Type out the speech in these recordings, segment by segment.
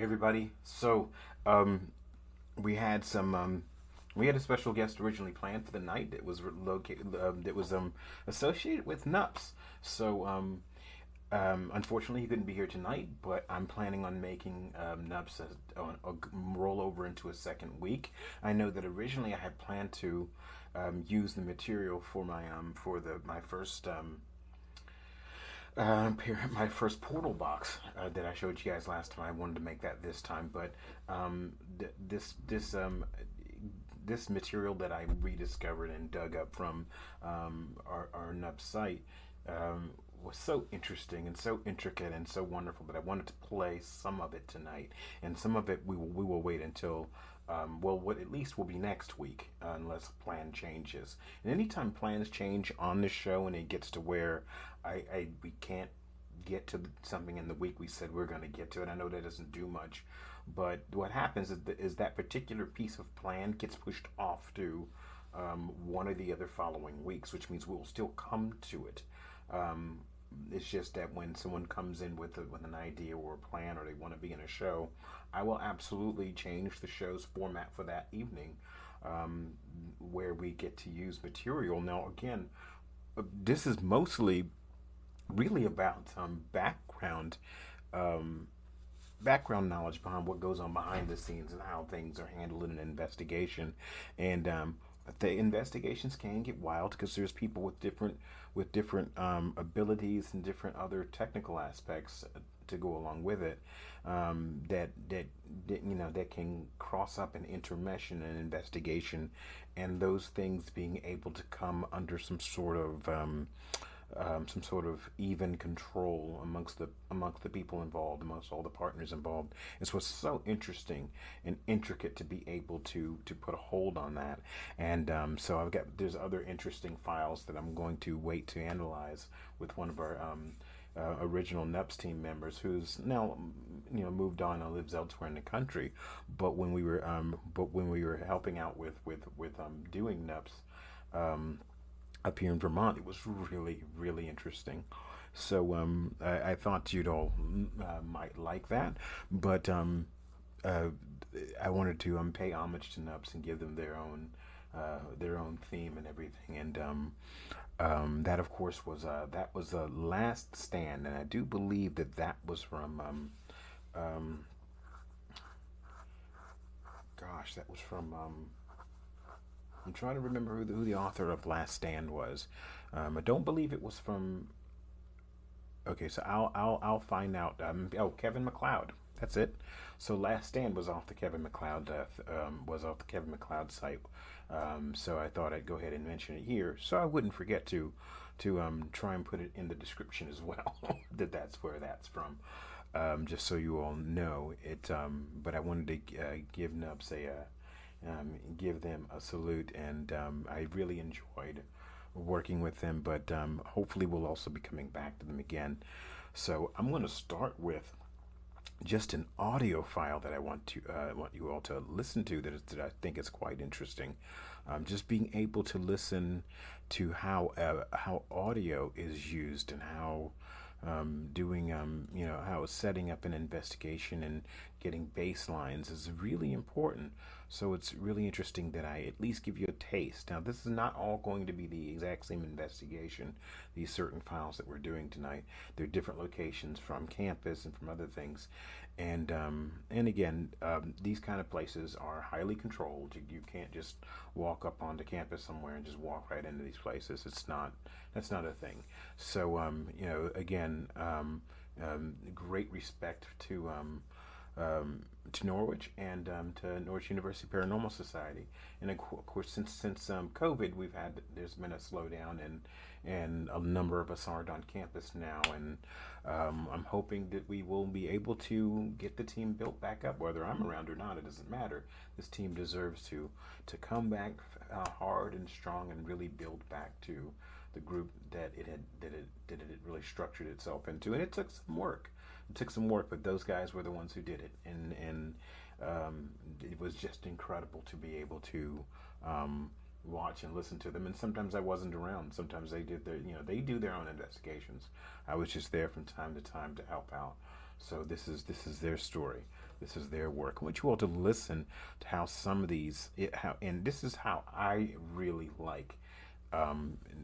Everybody. So, um, we had some. We had a special guest originally planned for the night that was located. That was associated with N.U.P.S. So, unfortunately, he couldn't be here tonight. But I'm planning on making N.U.P.S. a rollover into a second week. I know that originally I had planned to use the material for my first my first portal box that I showed you guys last time. I wanted to make that this time, but this material that I rediscovered and dug up from our N.U.P.S site was so interesting and so intricate and so wonderful that I wanted to play some of it tonight, and some of it we will wait until. Well, what at least will be next week, unless a plan changes. And anytime plans change on the show, and it gets to where we can't get to something in the week we said we're going to get to it. I know that doesn't do much, but what happens is that particular piece of plan gets pushed off to one of the other following weeks, which means we'll still come to it. Um, it's just that when someone comes in with an idea or a plan, or they want to be in a show, I will absolutely change the show's format for that evening, um, where we get to use material. Now, again, this is mostly really about um, background knowledge behind what goes on behind the scenes and how things are handled in an investigation. And the investigations can get wild because there's people with different abilities and different other technical aspects to go along with it, that can cross up and intermesh in an investigation, and those things being able to come under some sort of even control amongst the people involved, amongst all the partners involved. It's what's so interesting and intricate to be able to put a hold on that. And so there's other interesting files that I'm going to wait to analyze with one of our original N.U.P.S team members, who's now moved on and lives elsewhere in the country. But when we were helping out with doing N.U.P.S up here in Vermont, it was really, really interesting. So I thought you'd all might like that, but uh, I wanted to pay homage to N.U.P.S and give them their own theme and everything. And that, of course, was a Last Stand, and I do believe that was from gosh, that was from I'm trying to remember who the author of Last Stand was. I don't believe it was from. Okay, so I'll find out. Kevin MacLeod. That's it. So Last Stand was off the Kevin MacLeod site. So I thought I'd go ahead and mention it here, so I wouldn't forget to try and put it in the description as well. That's where that's from. Just so you all know it. But I wanted to give Nubs give them a salute, and I really enjoyed working with them. But hopefully, we'll also be coming back to them again. So I'm going to start with just an audio file that I want you all to listen to, that I think is quite interesting. Just being able to listen to how audio is used, and how doing how setting up an investigation and getting baselines is really important. So it's really interesting that I at least give you a taste. Now, this is not all going to be the exact same investigation, these certain files that we're doing tonight. They're different locations from campus and from other things. And again, these kind of places are highly controlled. You can't just walk up onto campus somewhere and just walk right into these places. That's not a thing. So again, great respect to Norwich, and to Norwich University Paranormal Society. And of course, since COVID, there's been a slowdown, and a number of us aren't on campus now, and I'm hoping that we will be able to get the team built back up. Whether I'm around or not, it doesn't matter. This team deserves to come back hard and strong, and really build back to the group that it really structured itself into. And it took some work. It took some work, but those guys were the ones who did it, and it was just incredible to be able to watch and listen to them. And sometimes I wasn't around. Sometimes they do their own investigations. I was just there from time to time to help out. So this is their story. This is their work. I want you all to listen to how some of these, and this is how I really like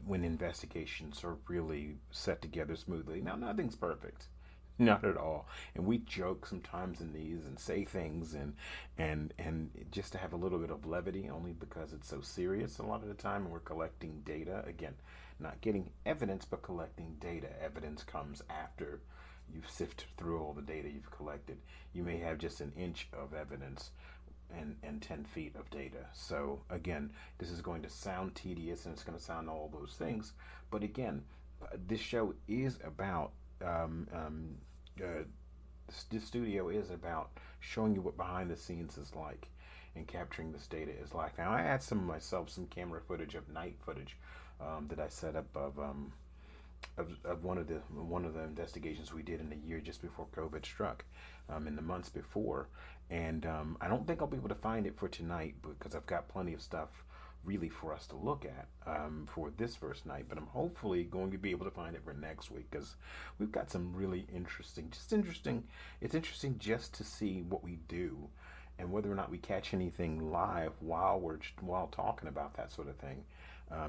when investigations are really set together smoothly. Now, nothing's perfect, not at all, and we joke sometimes in these and say things and just to have a little bit of levity, only because it's so serious a lot of the time, and we're collecting data again, not getting evidence, but collecting data. Evidence comes after you've sifted through all the data you've collected. You may have just an inch of evidence and 10 feet of data. So again, this is going to sound tedious and it's going to sound all those things. But again, this show is about, uh, this studio is about showing you what behind the scenes is like and capturing this data is like. Now, I had some camera footage of night footage that I set up of one of the investigations we did in the year just before COVID struck, in the months before, and I don't think I'll be able to find it for tonight because I've got plenty of stuff really for us to look at for this first night. But I'm hopefully going to be able to find it for next week because we've got some really interesting. It's interesting just to see what we do and whether or not we catch anything live while talking about that sort of thing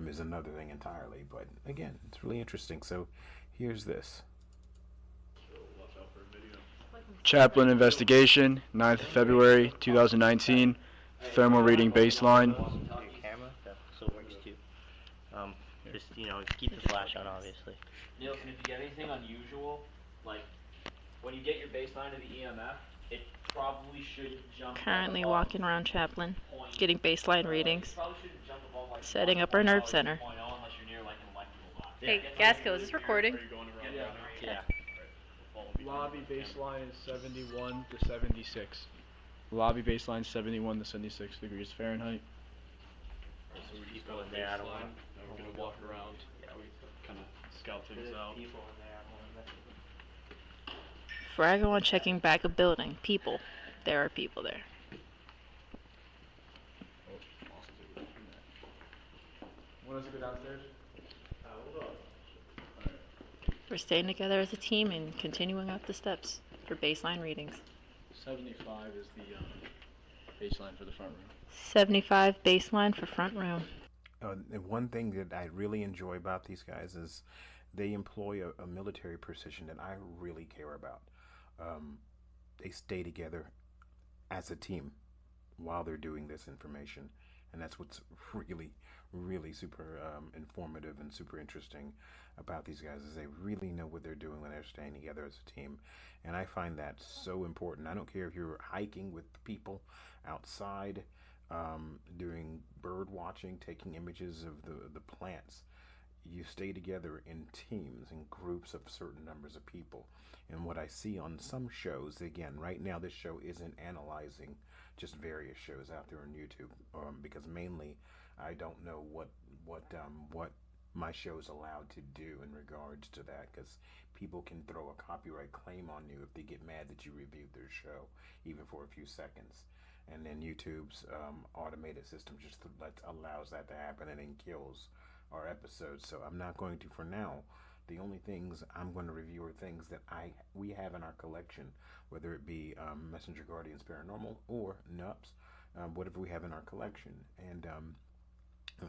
is another thing entirely. But again, it's really interesting. So here's this. Chaplain investigation, 9th February 2019. Thermal reading baseline. Your camera, that still works too. Just, keep the flash on, obviously. Nielsen, if you get anything unusual, like when you get your baseline of the EMF, it probably should jump. Currently walking around Chaplain, getting baseline readings, Like setting up our nerve center. unless you're near like an electrical box. Hey, Gasco, is this recording? Yeah. Lobby baseline is 71 to 76. Lobby baseline 71 to 76 degrees Fahrenheit. There's people in there, I don't want We're gonna walk around. Yeah, we kind of scout things out. people in there, Before I go on checking back a building, people. There are people there. Want us to go downstairs? We'll go. We're staying together as a team and continuing up the steps for baseline readings. 75 is the baseline for the front room. 75 baseline for front room. And one thing that I really enjoy about these guys is they employ a military precision that I really care about. They stay together as a team while they're doing this information, and that's what's really super informative and super interesting about these guys is they really know what they're doing when they're staying together as a team, and I find that so important. I don't care if you're hiking with people outside, doing bird watching, taking images of the plants. You stay together in teams, in groups of certain numbers of people. And what I see on some shows, again, right now this show isn't analyzing just various shows out there on YouTube, because mainly I don't know what my show is allowed to do in regards to that, because people can throw a copyright claim on you if they get mad that you reviewed their show, even for a few seconds. And then YouTube's automated system just allows that to happen and then kills our episodes. So I'm not going to for now. The only things I'm going to review are things that we have in our collection, whether it be Messenger Guardians Paranormal or N.U.P.S, whatever we have in our collection. And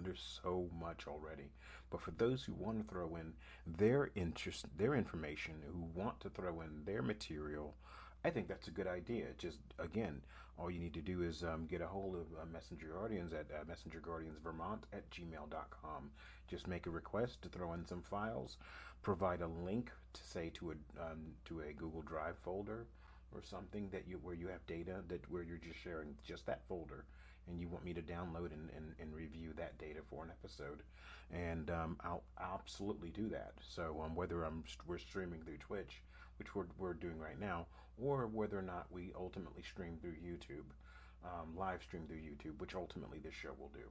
there's so much already. But for those who want to throw in their information, who want to throw in their material, I think that's a good idea. Just again, all you need to do is get a hold of Messenger Guardians at messengerguardiansvermont@gmail.com. Just make a request to throw in some files. Provide a link to say to a Google Drive folder or something where you have data where you're just sharing just that folder, and you want me to download and review that data for an episode, and I'll absolutely do that. So whether we're streaming through Twitch, which we're doing right now, or whether or not we ultimately stream through YouTube, live stream through YouTube, which ultimately this show will do.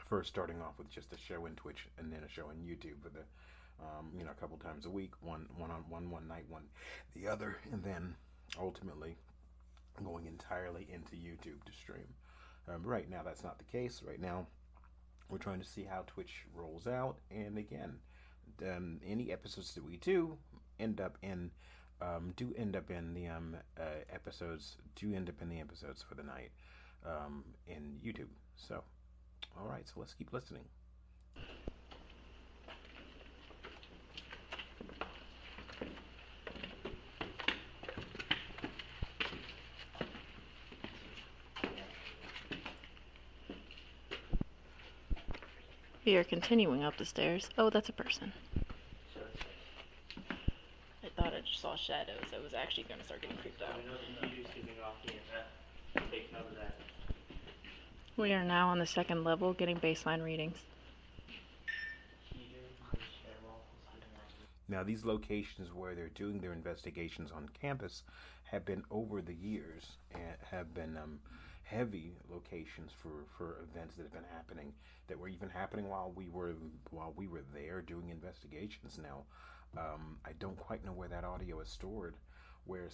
First, starting off with just a show in Twitch and then a show in YouTube for the, a couple times a week, one night, one the other, and then ultimately going entirely into YouTube to stream. Right now, that's not the case. Right now, we're trying to see how Twitch rolls out, and again, any episodes that we do, end up in the episodes. Do end up in the episodes for the night in YouTube. So, all right. So let's keep listening. We are continuing up the stairs. Oh, that's a person. So it's I thought I just saw shadows. I was actually going to start getting creeped out. we know the computer's giving off EMF. Take note of that. We are now on the second level getting baseline readings. Now, these locations where they're doing their investigations on campus have been over the years and have been heavy locations for events that have been happening, that were even happening while we were there doing investigations. Now, I don't quite know where that audio is stored, where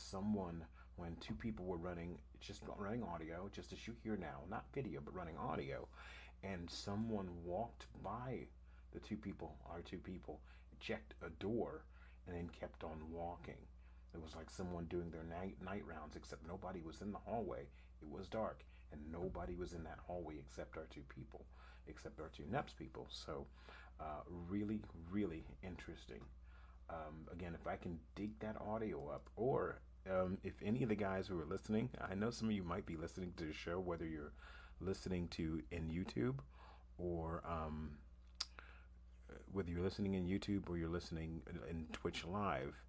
when two people were running audio, just as you hear now, not video, but running audio, and someone walked by our two people, checked a door, and then kept on walking. It was like someone doing their night rounds, except nobody was in the hallway. It was dark, and nobody was in that hallway except our two N.U.P.S people. So, really, really interesting. Again, if I can dig that audio up, or if any of the guys who are listening, I know some of you might be listening to the show, whether you're listening to in YouTube or whether you're listening in YouTube or you're listening in Twitch Live,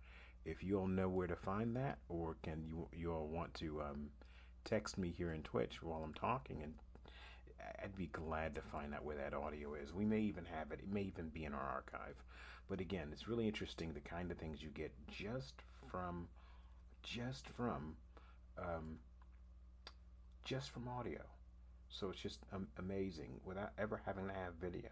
if you all know where to find that, or can you all want to text me here in Twitch while I'm talking, and I'd be glad to find out where that audio is. We may even have it. It may even be in our archive. But again, it's really interesting the kind of things you get just from audio. So it's just amazing without ever having to have video.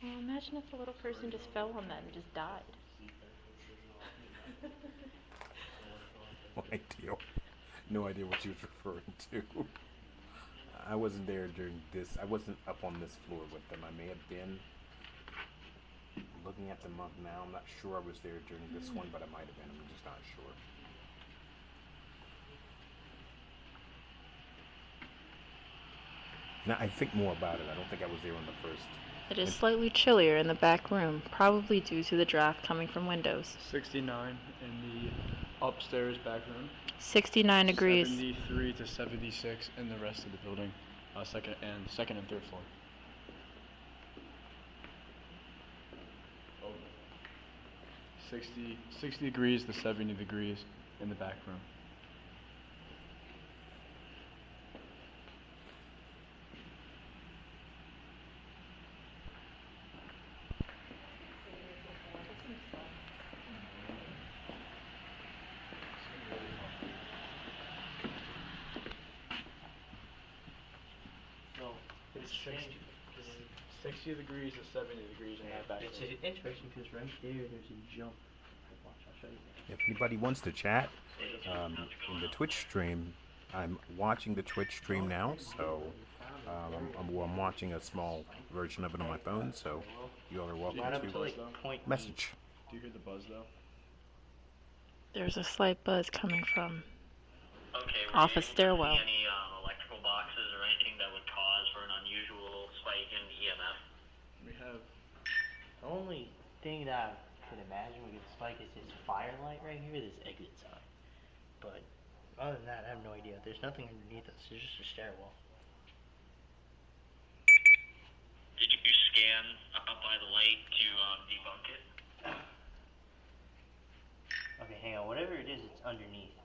Well, imagine if the little person just fell on that and just died. No idea what you was referring to. I wasn't there during this. I wasn't up on this floor with them. I may have been looking at them up now. I'm not sure I was there during this one, but I might have been. I'm just not sure. Now I think more about it. I don't think I was there on the first. It is slightly chillier in the back room, probably due to the draft coming from windows. 69 in the upstairs back room. 69 degrees. 73 to 76 in the rest of the building, second and third floor. Oh. 60 degrees to 70 degrees in the back room. It's 60 degrees to 70 degrees in that back room. It's interesting because right there's a jump. Watch, I'll show you. If anybody wants to chat in the Twitch stream, I'm watching the Twitch stream now, so I'm watching a small version of it on my phone, so you all are welcome to message. Do you hear the buzz though? There's a slight buzz coming from Okay, off a stairwell. Any electrical boxes or anything that would cause for an unusual spike in EMF? We have. The only thing that I could imagine we could spike is this firelight right here, this exit sign. But other than that, I have no idea. There's nothing underneath us. There's just a stairwell. Did you scan up by the light to debunk it? Okay, hang on. Whatever it is, it's underneath.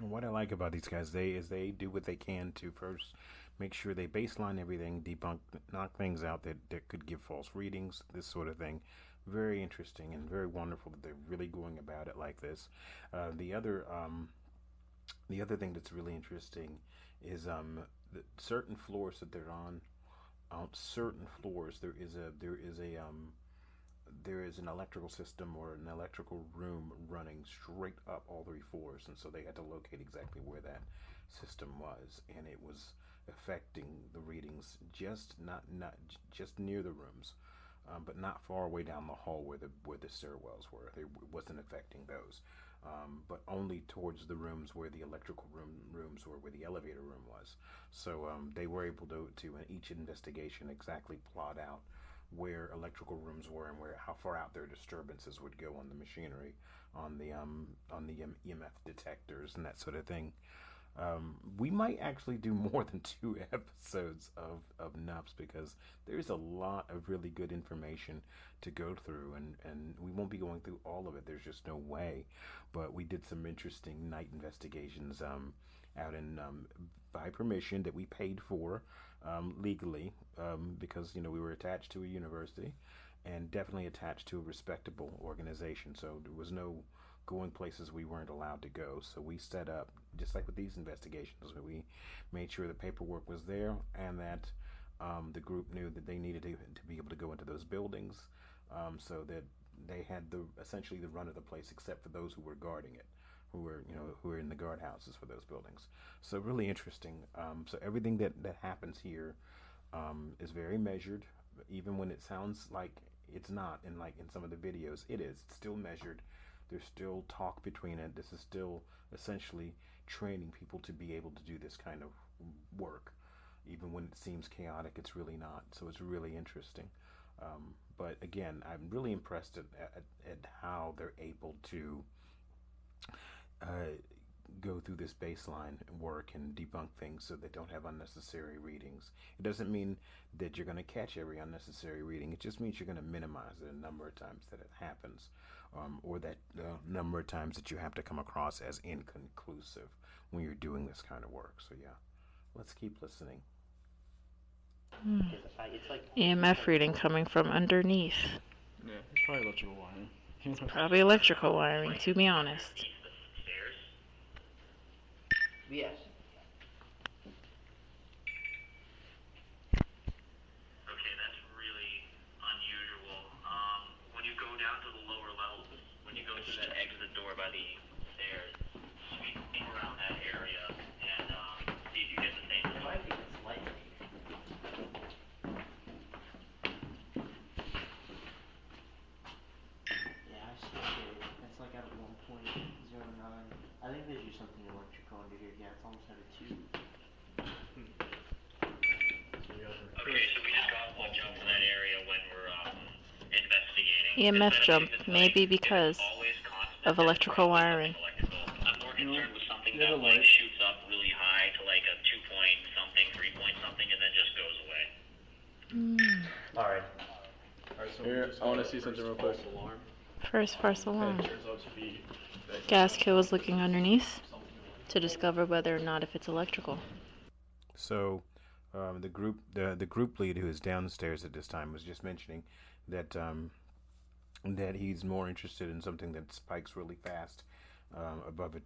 What I like about these guys, they do what they can to first make sure they baseline everything, debunk, knock things out that could give false readings, this sort of thing. Very interesting and very wonderful that they're really going about it like this. The other thing that's really interesting is the certain floors that they're on certain floors there is an electrical system or an electrical room running straight up all 3 floors, and so they had to locate exactly where that system was, and it was affecting the readings, just not just near the rooms, but not far away down the hall where the stairwells were. It wasn't affecting those, but only towards the rooms where the electrical rooms were, where the elevator room was. So they were able to in each investigation exactly plot out where electrical rooms were and how far out their disturbances would go on the machinery, on the EMF detectors and that sort of thing. We might actually do more than 2 episodes of N.U.P.S because there's a lot of really good information to go through, and we won't be going through all of it. There's just no way. But we did some interesting night investigations out in by permission that we paid for legally, because we were attached to a university and definitely attached to a respectable organization. So there was no going places we weren't allowed to go. So we set up, just like with these investigations, we made sure the paperwork was there and that the group knew that they needed to be able to go into those buildings, so that they had essentially the run of the place, except for those who were guarding it, who were in the guardhouses for those buildings. So really interesting. So everything that happens here is very measured, even when it sounds like it's not. And like in some of the videos, it's still measured. There's still talk between it. This is still essentially training people to be able to do this kind of work. Even when it seems chaotic, it's really not. So it's really interesting. But again, I'm really impressed at how they're able to go through this baseline work and debunk things so they don't have unnecessary readings. It doesn't mean that you're going to catch every unnecessary reading. It just means you're going to minimize it a number of times that it happens, or that number of times that you have to come across as inconclusive when you're doing this kind of work. So yeah, let's keep listening. It's like EMF reading coming from underneath. Yeah, it's probably electrical wiring. It's probably electrical wiring, to be honest. yes. Okay, that's really unusual. When you go down to the lower levels, when you go to that exit door by the stairs, sweep around that area and see if you get the same It might be this light. Yeah, I still get it. It's like at 1.09. I think there's just something electrical under here. Yeah, it's almost at a 2. Okay, so we just got one jump in that area when we're investigating. EMF jump may be because of electrical wiring. I'm more concerned with something Yeah, that the like light. shoots up really high to like a 2 point something, 3 point something, and then just goes away. Alright. Alright, so Here, we just I wanna got see our something first real quick. false alarm. First false And alarm. it turns out to be that Gas kill is looking underneath something to discover whether or not if it's electrical. So the group lead who is downstairs at this time was just mentioning that that he's more interested in something that spikes really fast above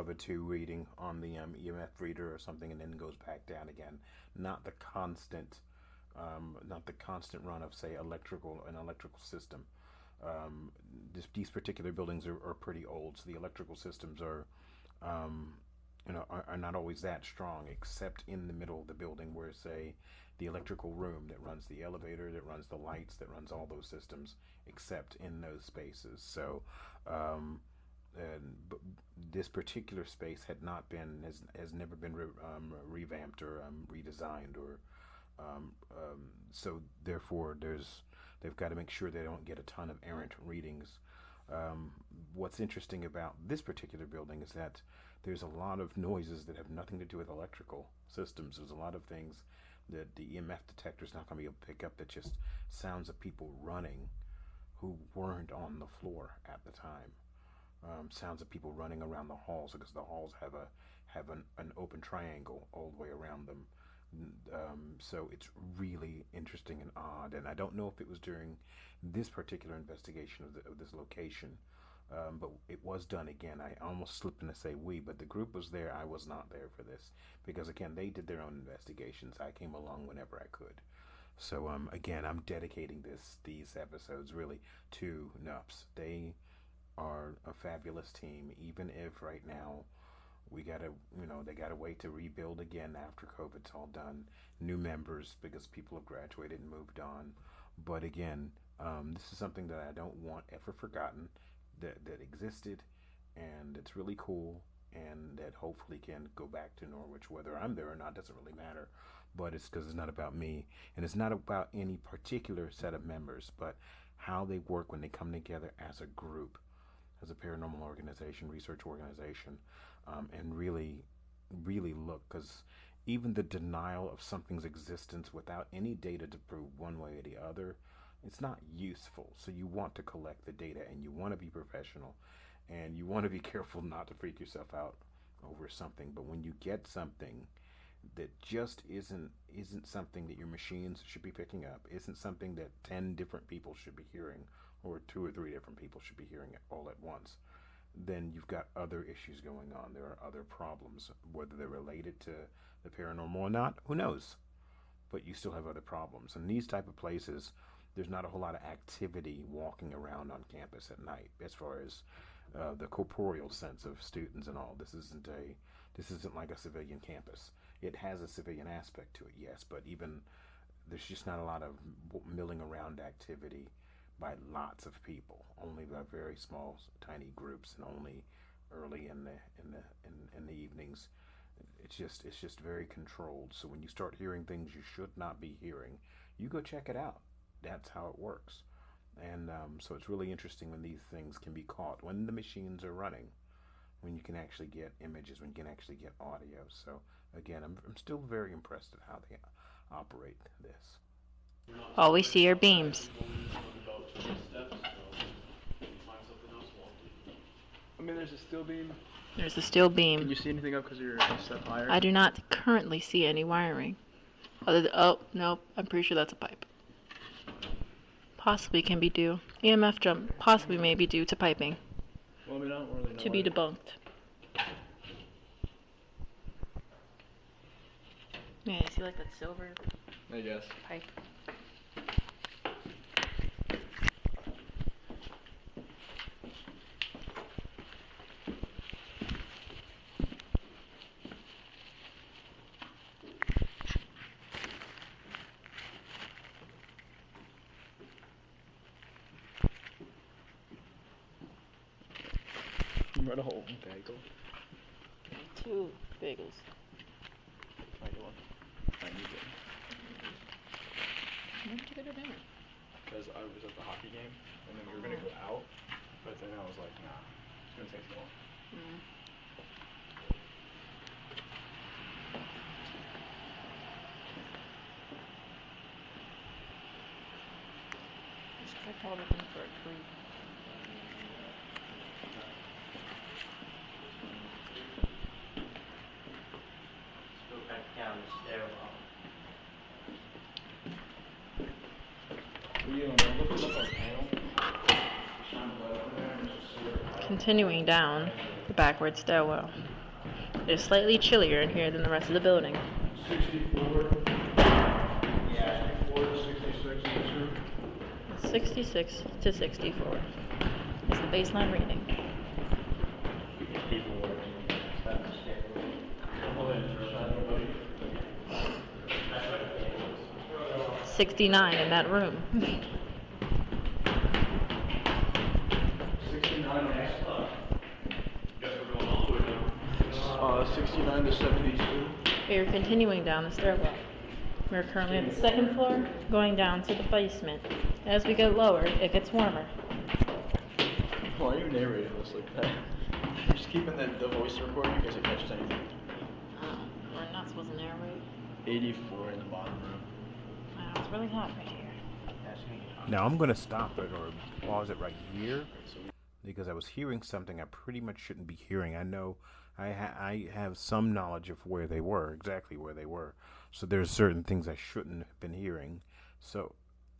a 2 reading on the EMF reader or something, and then goes back down again. Not the constant run of, say, an electrical system. These particular buildings are pretty old, so the electrical systems are not always that strong, except in the middle of the building where, say, the electrical room that runs the elevator, that runs the lights, that runs all those systems, except in those spaces. So but this particular space has never been revamped or redesigned, or so therefore they've got to make sure they don't get a ton of errant readings. What's interesting about this particular building is that there's a lot of noises that have nothing to do with electrical systems. There's a lot of things that the EMF detector is not going to be able to pick up, that just sounds of people running who weren't on the floor at the time. Sounds of people running around the halls, because the halls have an open triangle all the way around them. So it's really interesting and odd, and I don't know if it was during this particular investigation of this location, but it was done again. I almost slipped in to say we, but the group was there. I was not there for this, because again, they did their own investigations. I came along whenever I could. So again, I'm dedicating these episodes really to N.U.P.S. They are a fabulous team, even if right now We gotta, they gotta wait to rebuild again after COVID's all done. New members because people have graduated and moved on. But again, this is something that I don't want ever forgotten that existed, and it's really cool, and that hopefully can go back to Norwich. Whether I'm there or not doesn't really matter, but it's because it's not about me, and it's not about any particular set of members, but how they work when they come together as a group, as a paranormal organization, research organization, and really look, because even the denial of something's existence without any data to prove one way or the other, it's not useful. So you want to collect the data, and you want to be professional, and you want to be careful not to freak yourself out over something. But when you get something that just isn't something that your machines should be picking up, isn't something that 10 different people should be hearing, or 2 or 3 different people should be hearing it all at once, then you've got other issues going on. There are other problems, whether they're related to the paranormal or not, who knows? But you still have other problems. In these type of places, there's not a whole lot of activity walking around on campus at night, as far as the corporeal sense of students and all. This isn't like a civilian campus. It has a civilian aspect to it, yes, but even there's just not a lot of milling around activity by lots of people, only by very small, tiny groups, and only early in the evenings. It's just very controlled. So when you start hearing things you should not be hearing, you go check it out. That's how it works. And so it's really interesting when these things can be caught, when the machines are running, when you can actually get images, when you can actually get audio. So again, I'm still very impressed at how they operate this. All we see are beams. I mean, there's a steel beam. There's a steel Can beam. you see anything up because you're a step higher? I do not currently see any wiring. Oh, no, I'm pretty sure that's a pipe. Possibly can be due. EMF jump possibly may be due to piping. Well, I mean, I don't really know. To be debunked. Yeah, you see like that silver I guess. pipe? You read a whole bagel. 2 bagels. I need one. I need it. When did you go to dinner? Because I was at the hockey game, and then we were gonna go out, but then I was like, nah, it's gonna take too long. I called looking for a creep. Let's go back down the stairwell. Continuing down the backward stairwell. It is slightly chillier in here than the rest of the building. 64. Yeah. 64 to 66 is true. 66 to 64 is the baseline reading. People working stuff in the stairwell. 69 in that room. 69 next. Guess we're going all the way down. 69 to 72. We are continuing down the stairwell. We are currently on the 2nd floor, going down to the basement. As we get lower, it gets warmer. Why are you narrating this like that? You're just keeping the voice recording in case it catches anything. We're not supposed to narrate. 84 in the bottom room. Wow, it's really hot right here. Now I'm going to stop it or pause it right here, because I was hearing something I pretty much shouldn't be hearing. I know I have some knowledge of where they were, exactly where they were. So there's certain things I shouldn't have been hearing. So,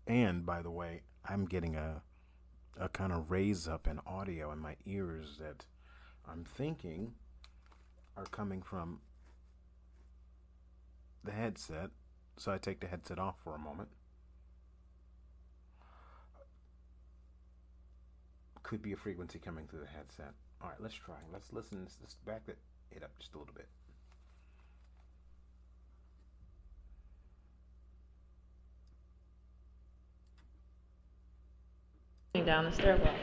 and by the way, I'm getting a kind of raise up in audio in my ears that I'm thinking are coming from the headset. So I take the headset off for a moment. Could be a frequency coming through the headset. All right, let's try. Let's listen. Let's back it it up just a little bit. Down the stairwell.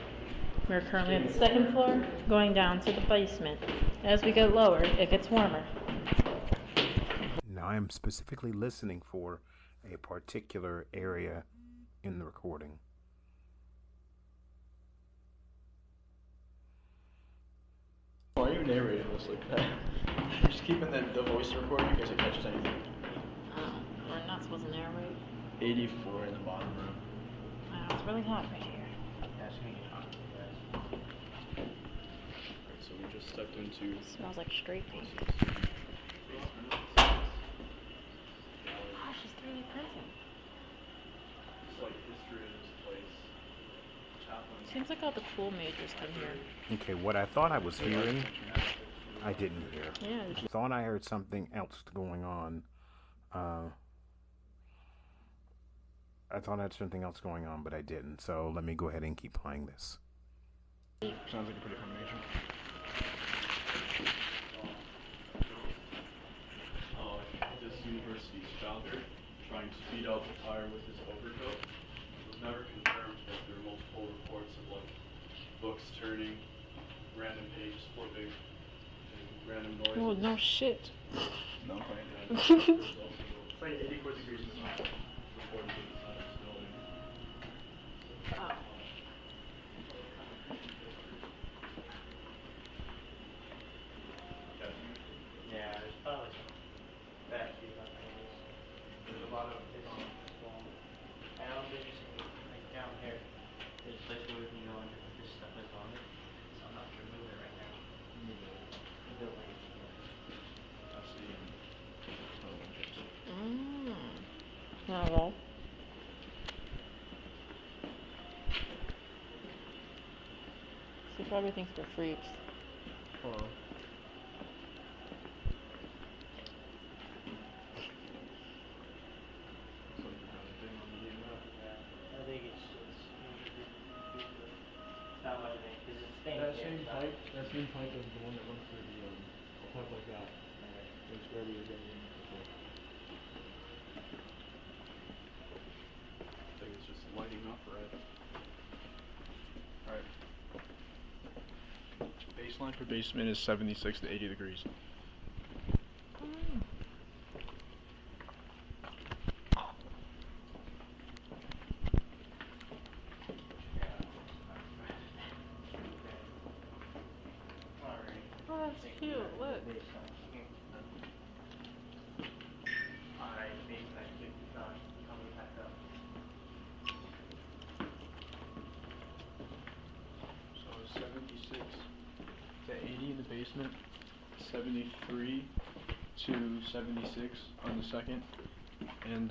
We're currently at the second floor, going down to the basement. As we go lower, it gets warmer. Now I'm specifically listening for a particular area in the recording. Why are you narrating this like that? I'm just keeping the voice recording in case it catches anything. Oh, we're not supposed to narrate. 84 in the bottom room. Wow, it's really hot right here. That's me. Alright, so we just stepped into It smells like straight paint. basement. Gosh, it's 3D printing. It's like history of this place. Chaplain. Seems like all the cool majors come here. Okay, what I thought I was hearing, I didn't hear. Yeah, I thought I heard something else going on. I thought I had something else going on, but I didn't. So let me go ahead and keep playing this. Sounds like a pretty combination. This university's founder trying to speed up the fire with his overcoat. It was never confirmed, but there were multiple reports of like books turning, random pages flipping, and random noises. oh, no shit. No, I'm playing that. It's like 84 degrees inside. Reported inside of this building. Oh. Yeah, there's probably some bad feedback on this. There's a lot of this wall. I don't think it's like down here. There's a place where we can go and put this stuff is on it. So I'm not sure move it right now. The building. That's the Yeah, well. He probably thinks we're freaks. Hold on. Looks like you got a thing on the EMF. Yeah, I think it's usually not much of it because it's staying That here. same pipe is the one that runs through the a pipe like that. It's where we were getting in before. I think it's just lighting up red. Alright. Baseline for basement is 76 to 80 degrees. Oh, that's cute. Look. Alright, basement keep coming back up. So 76 to 80 in the basement, 73 to 76 on the second, and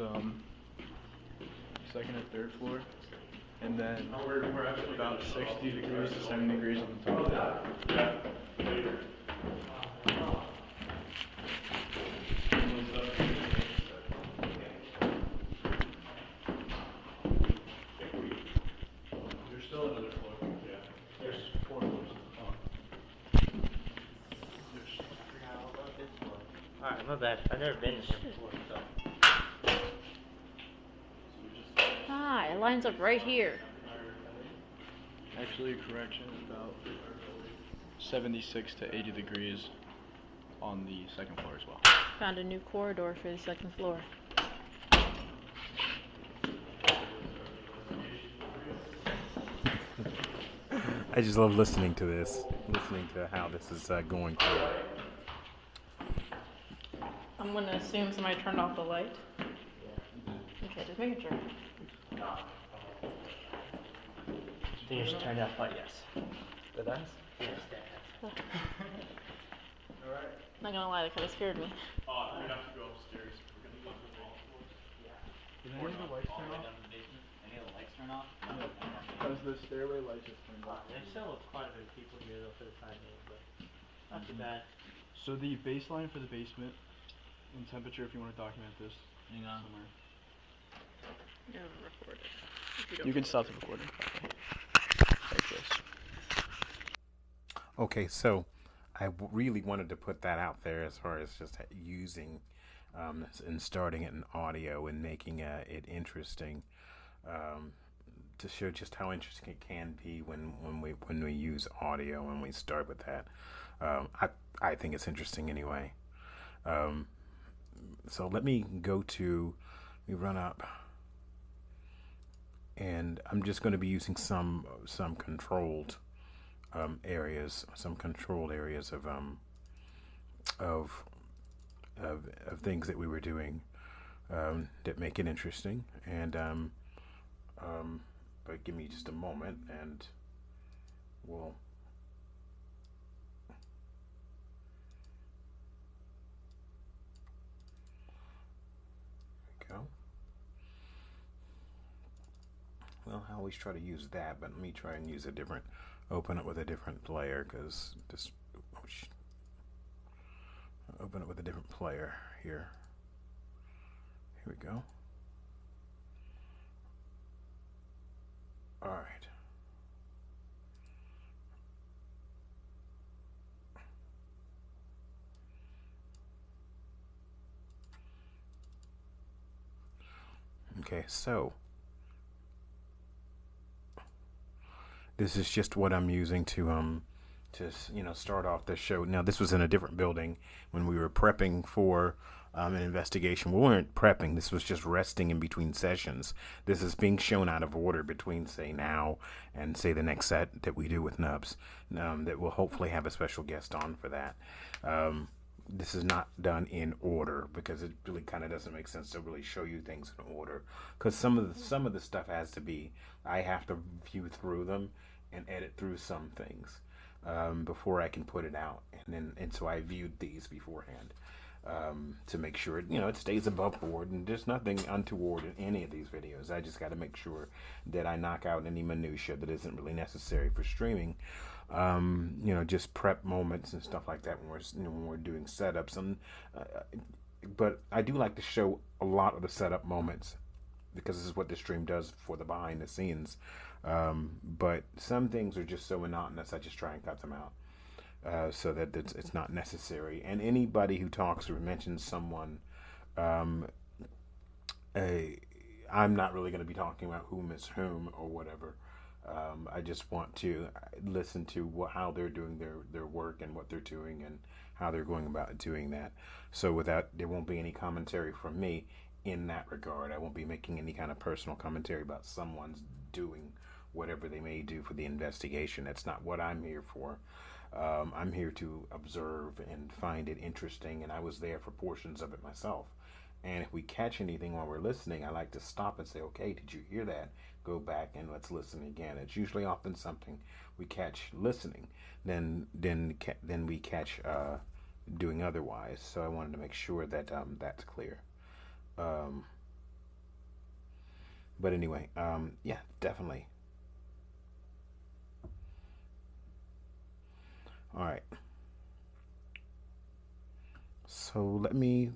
second and third floor, and then about 60 degrees to 70 degrees on the top. There's still another floor. Yeah. There's 4 floors. I forgot all about this floor. Alright, my bad. I've never been here before, so. Ah, it lines up right here. Actually, correction, about 76 to 80 degrees on the second floor as well. Found a new corridor for the second floor. I just love listening to this, listening to how this is going through. I'm gonna assume somebody turned off the light. Okay, just making sure. They just turned off light, yes. The dice? Yes, that has. Alright. Not gonna lie, that kinda scared me. We have to go upstairs. We're gonna go to the main floor. Did any of the lights turn off? Any of the lights turn off? No. Because the stairway lights just turned off. There's still quite a bit of people here though for the time being, but not too bad. So the baseline for the basement, in temperature, if you want to document this, Hang on. somewhere. Yeah, record it. You can stop the recording. Like this. Okay, so really wanted to put that out there as far as just using and starting it in audio and making it interesting, to show just how interesting it can be when we use audio and we start with that. I think it's interesting anyway. So let me run up, and I'm just going to be using some controlled areas of things that we were doing that make it interesting. And but give me just a moment, and we'll. Go. Well, I always try to use that, but let me try and use open it with a different player, because open it with a different player here. Here we go. All right. Okay, so this is just what I'm using to start off the show. Now, this was in a different building when we were prepping for an investigation. We weren't prepping. This was just resting in between sessions. This is being shown out of order between, say, now and, say, the next set that we do with N.U.P.S. That we'll hopefully have a special guest on for that. This is not done in order, because it really kind of doesn't make sense to really show you things in order, because some of the stuff has to be, I have to view through them and edit through some things before I can put it out, and so I viewed these beforehand to make sure it stays above board, and there's nothing untoward in any of these videos. I just got to make sure that I knock out any minutia that isn't really necessary for streaming. Just prep moments and stuff like that when we're doing setups, and but I do like to show a lot of the setup moments, because this is what the stream does for the behind the scenes. But some things are just so monotonous, I just try and cut them out so that it's not necessary. And anybody who talks or mentions someone, I'm not really going to be talking about whom is whom or whatever. I just want to listen to how they're doing their work and what they're doing and how they're going about doing that. So there won't be any commentary from me in that regard. I won't be making any kind of personal commentary about someone's doing whatever they may do for the investigation. That's not what I'm here for. I'm here to observe and find it interesting, and I was there for portions of it myself. And if we catch anything while we're listening, I like to stop and say, okay, did you hear that? Go back and let's listen again. It's usually often something we catch listening, then we catch doing otherwise. So I wanted to make sure that that's clear. But anyway, yeah, definitely. All right. So let me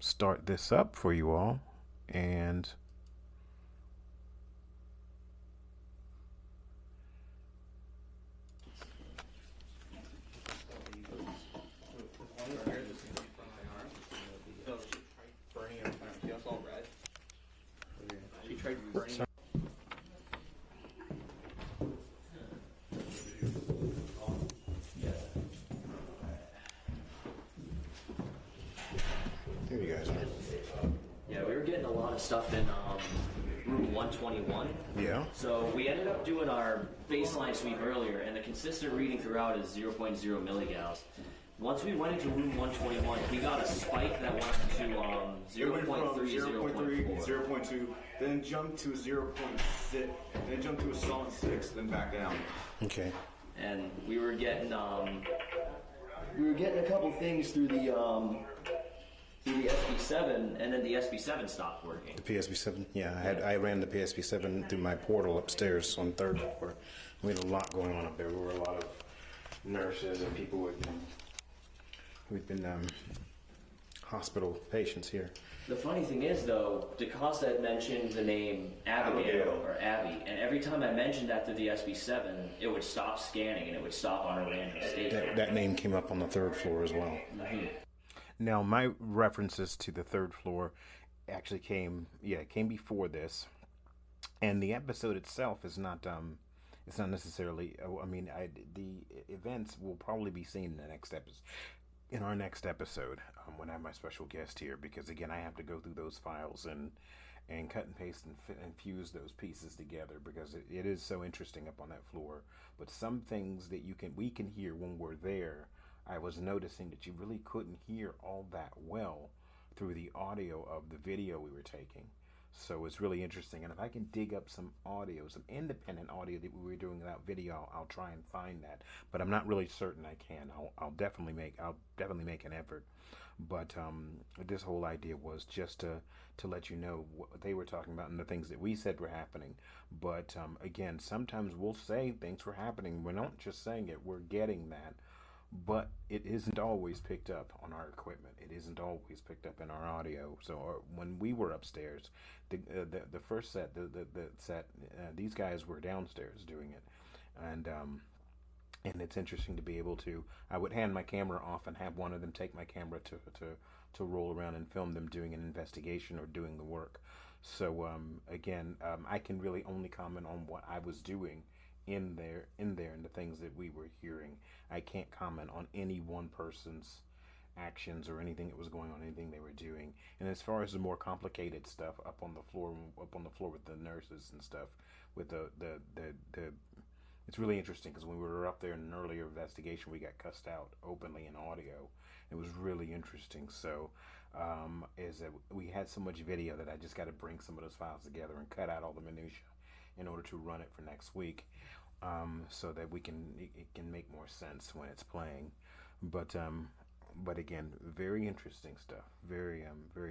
start this up for you all, and there you guys are. Yeah, we were getting a lot of stuff in room 121. Yeah. So we ended up doing our baseline sweep earlier, and the consistent reading throughout is 0.0 milligauss. Once we went into room 121, we got a spike that went to 0.3, 0.4. 0.2, then jumped to 0.6, then jumped to a solid 6, then back down. Okay. And we were getting a couple things through the SB7, and then the SB7 stopped working. The PSB7, yeah. I ran the PSB7 through my portal upstairs on 3rd floor. We had a lot going on up there. There were a lot of nurses and people who'd been hospital patients here. The funny thing is, though, DeCosta had mentioned the name Abigail or Abby, and every time I mentioned that through the SB7, it would stop scanning and it would stop on a random state. That name came up on the third floor as well. Mm-hmm. Now, my references to the third floor actually came before this, and the episode itself is not it's not necessarily. I mean, the events will probably be seen in the next episode. In our next episode, when I have my special guest here, because again, I have to go through those files and cut and paste and fuse those pieces together, because it is so interesting up on that floor. But some things that we can hear when we're there, I was noticing that you really couldn't hear all that well through the audio of the video we were taking. So it's really interesting. And if I can dig up some audio, some independent audio that we were doing without video, I'll try and find that. But I'm not really certain I can. I'll definitely make an effort. But this whole idea was just to let you know what they were talking about and the things that we said were happening. But again, sometimes we'll say things were happening. We're not just saying it. We're getting that. But it isn't always picked up on our equipment. It isn't always picked up in our audio. So when we were upstairs, the first set, the set, these guys were downstairs doing it, and it's interesting to be able to. I would hand my camera off and have one of them take my camera to roll around and film them doing an investigation or doing the work. So again, I can really only comment on what I was doing in there and the things that we were hearing. I can't comment on any one person's actions or anything that was going on, anything they were doing. And as far as the more complicated stuff up on the floor with the nurses and stuff, with the it's really interesting, because when we were up there in an earlier investigation, we got cussed out openly in audio. It was really interesting. So is that we had so much video that I just got to bring some of those files together and cut out all the minutia in order to run it for next week, so that it can make more sense when it's playing. But again, very interesting stuff. Very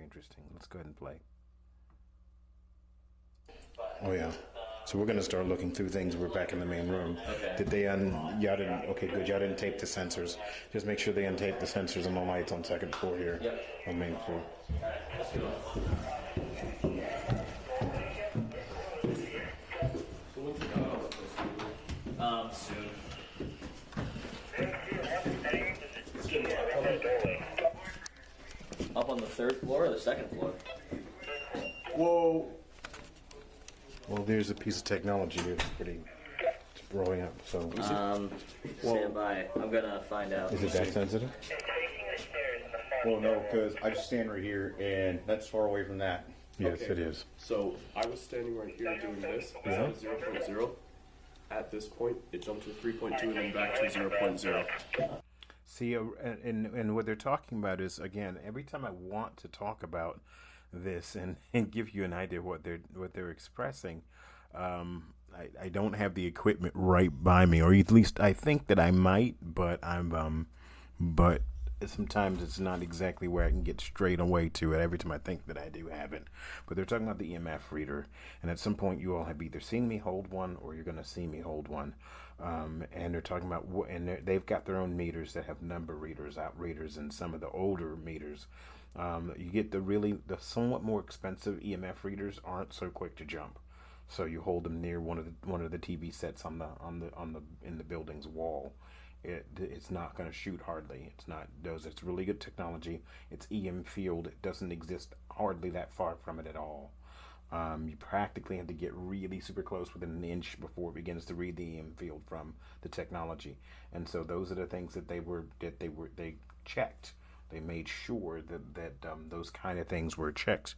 interesting. Let's go ahead and play. Oh yeah. So we're gonna start looking through things. We're back in the main room. Okay. Did they y'all didn't? Okay, good. Y'all didn't tape the sensors. Just make sure they untape the sensors and the lights on second floor here. Yep. On main floor. Let's go. Soon. Up on the third floor or the second floor? Whoa. Well, there's a piece of technology here that's it's blowing up. So. Stand by. I'm gonna find out. Is it that sensitive? Well, no, because I just stand right here, and that's far away from that. Yes, it is. So I was standing right here doing this. It's Yeah. at 0.0. At this point, it jumped to 3.2 and then back to 0.0. See, and what they're talking about is, again, every time I want to talk about this and give you an idea of what they're expressing, I don't have the equipment right by me, or at least I think that I might, but but sometimes it's not exactly where I can get straight away to it every time I think that I do have it. But they're talking about the EMF reader, and at some point you all have either seen me hold one or you're going to see me hold one. And they're talking about, and they've got their own meters that have number readers, outreaders, and some of the older meters. You get the somewhat more expensive EMF readers aren't so quick to jump. So you hold them near one of the TV sets in the building's wall. It's not going to shoot hardly. It's really good technology. It's EM field. It doesn't exist hardly that far from it at all. You practically have to get really super close within an inch before it begins to read the EM field from the technology. And so those are the things that they checked. They made sure that those kind of things were checked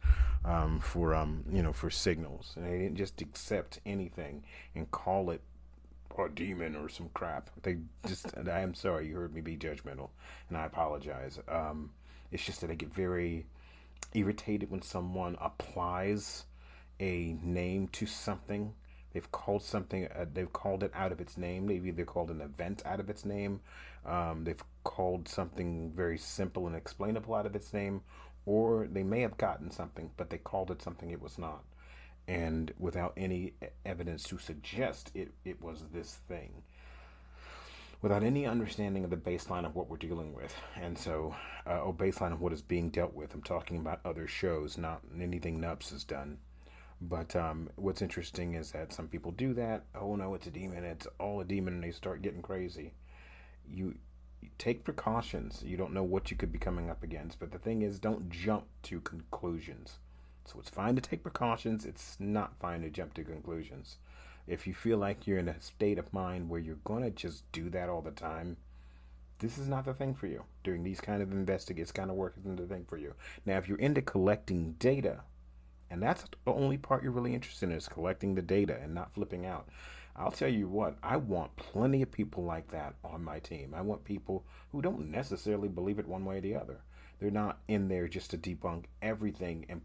for signals, and they didn't just accept anything and call it a demon or some crap. They just, I am sorry, you heard me be judgmental, and I apologize. It's just that I get very irritated when someone applies a name to something. They've called something, they've called it out of its name. They've either called an event out of its name. They've called something very simple and explainable out of its name, or they may have gotten something, but they called it something it was not. And without any evidence to suggest it was this thing. without any understanding of the baseline of what we're dealing with. And so, or baseline of what is being dealt with. I'm talking about other shows, not anything N.U.P.S has done. But what's interesting is that some people do that. Oh no, it's a demon. It's all a demon, and they start getting crazy. You take precautions. You don't know what you could be coming up against. But the thing is, don't jump to conclusions. So it's fine to take precautions. It's not fine to jump to conclusions. If you feel like you're in a state of mind where you're going to just do that all the time, this is not the thing for you. Doing these kind of investigates kind of work isn't the thing for you. Now, if you're into collecting data, and that's the only part you're really interested in, is collecting the data and not flipping out. I'll tell you what, I want plenty of people like that on my team. I want people who don't necessarily believe it one way or the other. They're not in there just to debunk everything and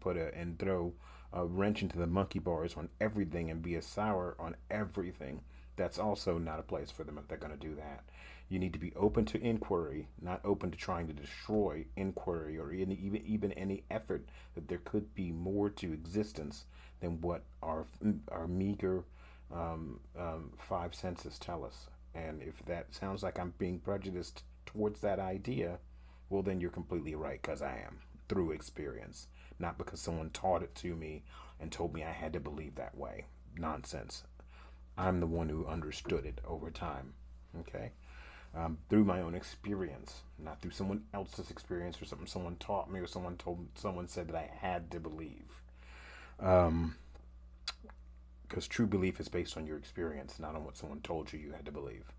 throw a wrench into the monkey bars on everything and be a sour on everything. That's also not a place for them if they're going to do that. You need to be open to inquiry, not open to trying to destroy inquiry or even any effort that there could be more to existence than what our meager five senses tell us. And if that sounds like I'm being prejudiced towards that idea, well, then you're completely right, because I am, through experience, not because someone taught it to me and told me I had to believe that way. Nonsense. I'm the one who understood it over time, okay? Through my own experience, not through someone else's experience or something someone taught me or someone said that I had to believe. Because true belief is based on your experience, not on what someone told you had to believe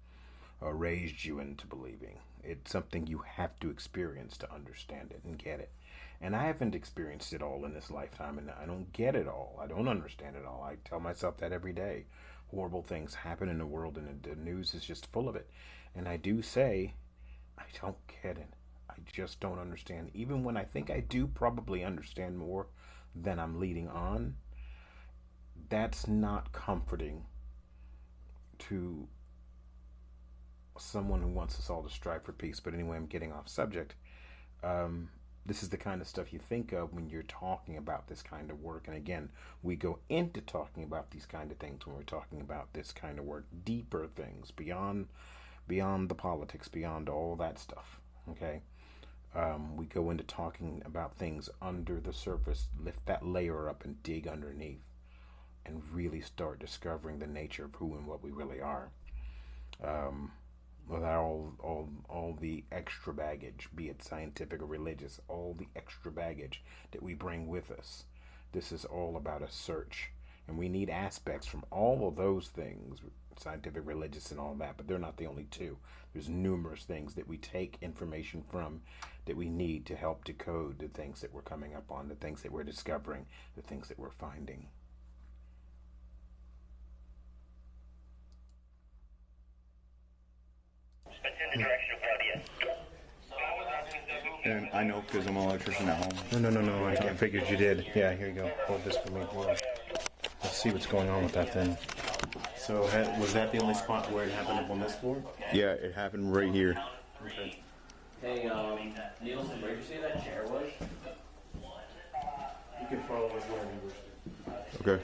or raised you into believing. It's something you have to experience to understand it and get it. And I haven't experienced it all in this lifetime, and I don't get it all. I don't understand it all. I tell myself that every day. Horrible things happen in the world, and the news is just full of it. And I do say, I don't get it. I just don't understand. Even when I think I do probably understand more than I'm leading on, that's not comforting to someone who wants us all to strive for peace. But anyway, I'm getting off subject. This is the kind of stuff you think of when you're talking about this kind of work. And again, we go into talking about these kind of things when we're talking about this kind of work, deeper things, beyond the politics, beyond all that stuff, okay? We go into talking about things under the surface, lift that layer up and dig underneath and really start discovering the nature of who and what we really are. Without all the extra baggage, be it scientific or religious, all the extra baggage that we bring with us. This is all about a search. And we need aspects from all of those things, scientific, religious, and all that, but they're not the only two. There's numerous things that we take information from that we need to help decode the things that we're coming up on, the things that we're discovering, the things that we're finding. And I know because I'm an electrician at home. No. I figured you did. Yeah, here you go. Hold this for me. Let's see what's going on with that thing. So, was that the only spot where it happened up on this floor? Yeah, it happened right here. Okay. Hey, Nielsen, where did you say that chair was? You can follow us where we wish to. Okay.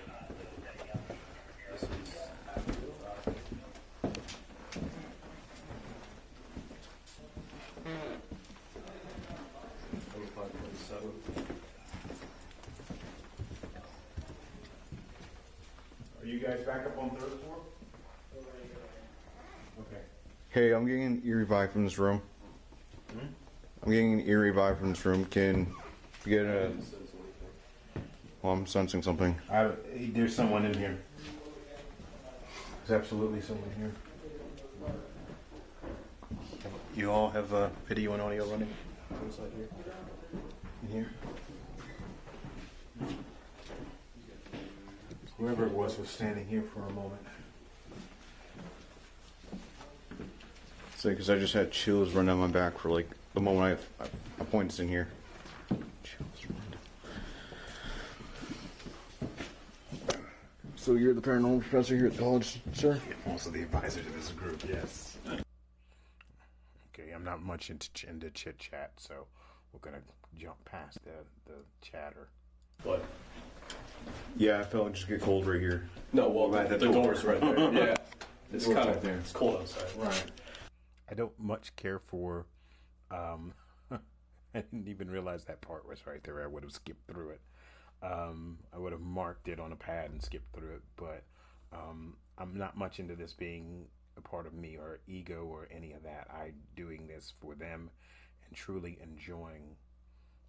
Are you guys back up on third floor? Okay. Hey, I'm getting an eerie vibe from this room. I'm getting an eerie vibe from this room. Can you get a... Well, I'm sensing something. There's someone in here. There's absolutely someone here. You all have video and audio running? Inside here? In here? Whoever it was standing here for a moment. So, because I just had chills run down my back for like the moment I pointed in here. Chills run down. So you're the paranormal professor here at the college, sir? Also the advisor to this group, yes. Okay, I'm not much into chit chat, so we're gonna jump past the chatter. What? Yeah, I felt it just get cold right here. No, well, Right, the the door. door's right there. Yeah. It's door's kind right of there. It's cold outside. Right. I don't much care for. I didn't even realize that part was right there. I would have skipped through it. I would have marked it on a pad and skipped through it. But I'm not much into this being a part of me or ego or any of that. I doing this for them and truly enjoying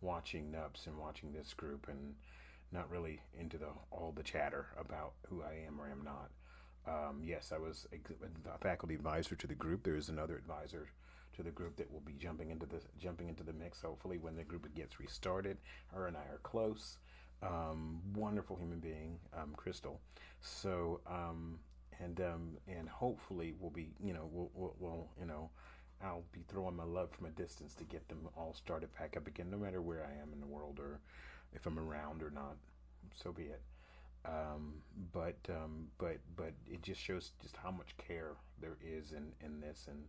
watching N.U.P.S and watching this group, and not really into all the chatter about who I am or am not. Yes, I was a faculty advisor to the group. There is another advisor to the group that will be jumping into the mix. Hopefully, when the group gets restarted, her and I are close. Wonderful human being, Crystal. So, and hopefully we'll be, I'll be throwing my love from a distance to get them all started back up again, no matter where I am in the world or if I'm around or not. So be it. But it just shows just how much care there is in this, and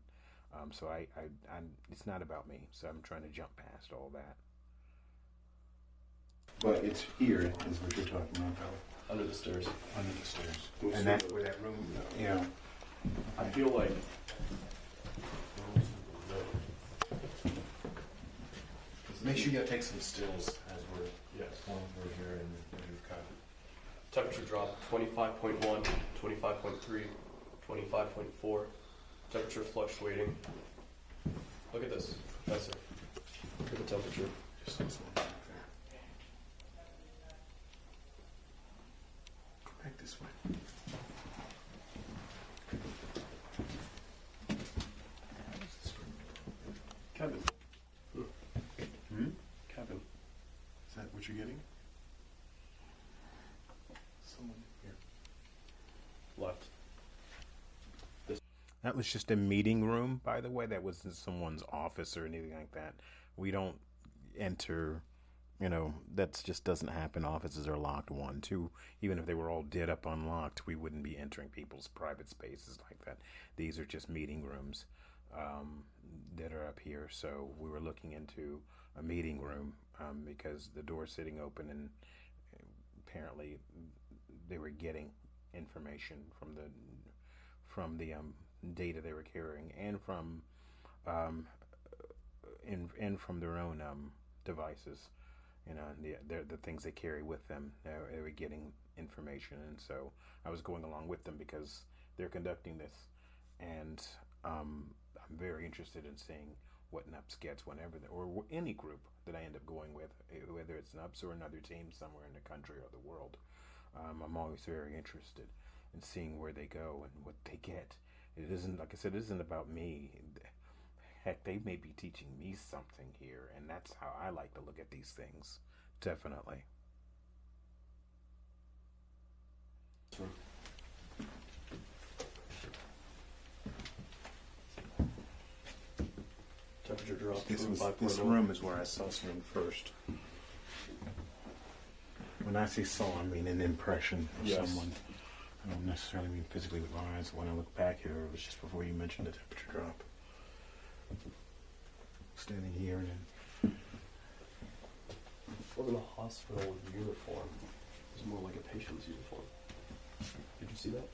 so I'm it's not about me. So I'm trying to jump past all that. But it's here is what you're talking about, though. Under the stairs. Under the stairs. And that's where that room. Yeah. I feel like. Make sure you take some stills as we're here, and we've got. Temperature drop 25.1, 25.3, 25.4. Temperature fluctuating. Look at this, Professor. Look at the temperature. Just this one right there. Go back this way. Kevin. Hmm? Kevin. Is that what you're getting? Someone here. Left. That was just a meeting room, by the way. That wasn't someone's office or anything like that. We don't enter, that just doesn't happen. Offices are locked. 1, 2, even if they were all dead up unlocked, we wouldn't be entering people's private spaces like that. These are just meeting rooms that are up here. So we were looking into a meeting room because the door's sitting open, and apparently they were getting information from the data they were carrying, and from from their own devices, and the things they carry with them. They were getting information, and so I was going along with them because they're conducting this, and I'm very interested in seeing what N.U.P.S gets whenever, or any group that I end up going with, whether it's N.U.P.S or another team somewhere in the country or the world. I'm always very interested in seeing where they go and what they get. It isn't, like I said, it isn't about me. Heck, they may be teaching me something here, and that's how I like to look at these things. Definitely. Temperature drop. This room is where I saw something first. When I say saw, I mean an impression of someone. I don't necessarily mean physically with my eyes. When I look back here, it was just before you mentioned the temperature drop. Standing here, and then it wasn't a hospital uniform. It was more like a patient's uniform. Did you see that?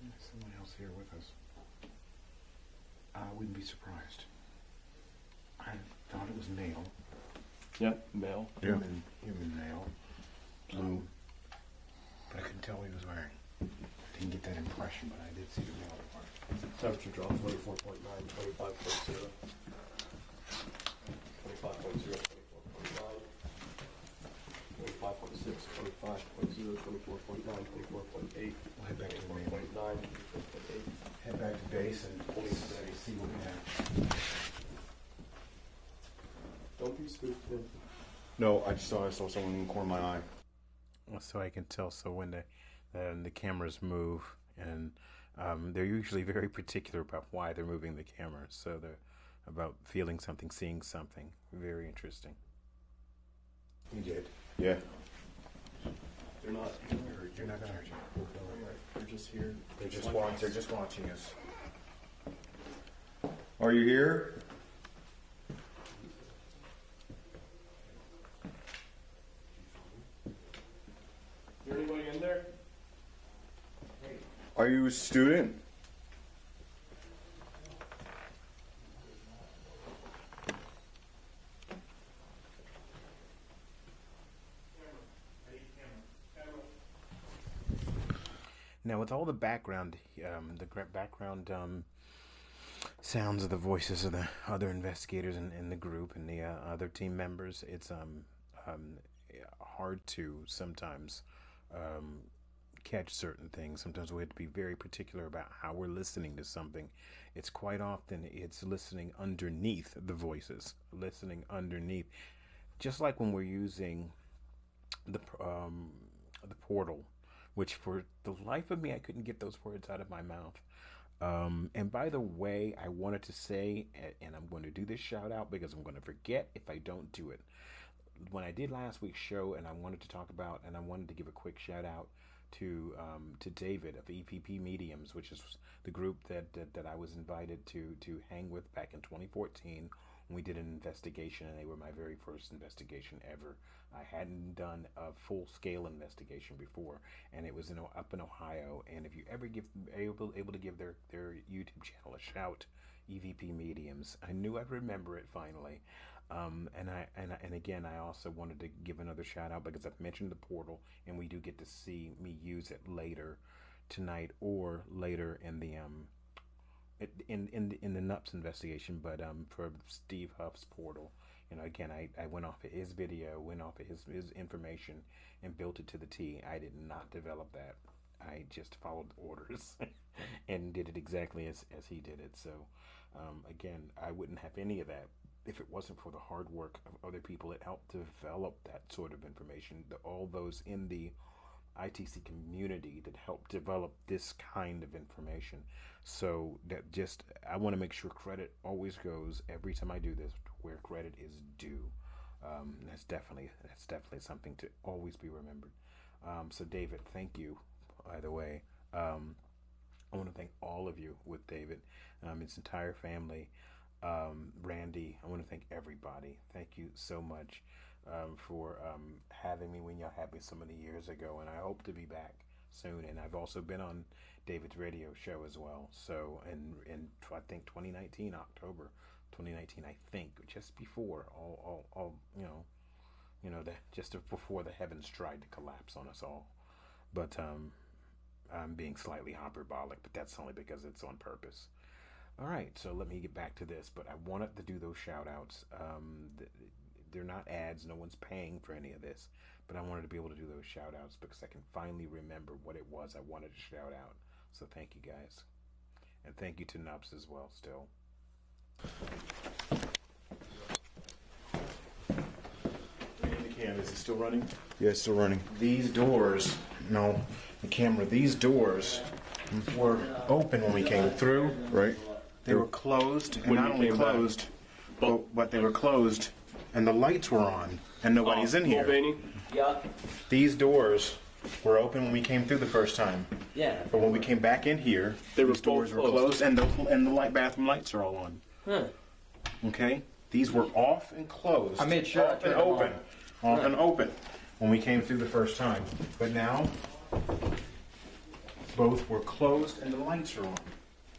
There's someone else here with us. I wouldn't be surprised. I thought it was male. Yeah, male. Human male. Blue. But I couldn't tell what he was wearing. I didn't get that impression, but I did see the male part. Temperature drop 24.9, 25.0. 25.0, 24.9. 25.6, 25.0, 24.9, 24.8. We'll head back to the main. 24.9, 24.8. Head back to base and see what we have. Don't be spooked, man. No, I saw someone in the corner of my eye. So I can tell. So when the cameras move, and they're usually very particular about why they're moving the cameras. So they're about feeling something, seeing something. Very interesting. You did. Yeah. They're not. You're not gonna hurt you. They're just here. They're just watching us. Are you here? Is there anybody in there? Hey, Are you a student? Now, with all the background, background sounds of the voices of the other investigators in the group and the other team members, it's hard to sometimes catch certain things. Sometimes we have to be very particular about how we're listening to something. It's quite often it's listening underneath the voices, listening underneath, just like when we're using the portal, which for the life of me I couldn't get those words out of my mouth. And by the way, I wanted to say, and I'm going to do this shout out because I'm going to forget if I don't do it. When I did last week's show, and I wanted to talk about, and I wanted to give a quick shout out to David of EPP Mediums, which is the group that I was invited to hang with back in 2014 when we did an investigation, and they were my very first investigation ever. I hadn't done a full-scale investigation before, and it was up in Ohio. And if you ever able to give their YouTube channel a shout, EVP Mediums, I knew I'd remember it finally. And again, I also wanted to give another shout out because I've mentioned the portal, and we do get to see me use it later tonight or later in the in the N.U.P.S investigation. But for Steve Huff's portal, again, I went off of his video, went off of his information, and built it to the T. I did not develop that. I just followed orders and did it exactly as he did it. So again, I wouldn't have any of that if it wasn't for the hard work of other people that helped develop that sort of information, all those in the ITC community that helped develop this kind of information. So that I want to make sure credit always goes, every time I do this, where credit is due. That's definitely something to always be remembered. So David, thank you, by the way. I want to thank all of you with David, his entire family. Randy, I want to thank everybody. Thank you so much for having me when y'all had me so many years ago, and I hope to be back soon. And I've also been on David's radio show as well. So in I think 2019, October 2019, I think, just before all just before the heavens tried to collapse on us all. But I'm being slightly hyperbolic, but that's only because it's on purpose. All right, so let me get back to this, but I wanted to do those shout-outs. They're not ads. No one's paying for any of this, but I wanted to be able to do those shout-outs because I can finally remember what it was I wanted to shout out. So thank you, guys. And thank you to N.U.P.S as well, still. The camera, is it still running? Yeah, it's still running. These doors, these doors were open when we came through. Right. They were closed, and not only closed, but they were closed, and the lights were on, and nobody's in here. Yeah. These doors were open when we came through the first time. Yeah. But when we came back in here, these doors were closed, and the bathroom lights are all on. Huh. Okay? These were off and closed. I made sure. Off and open. Off and open when we came through the first time. But now, both were closed, and the lights are on.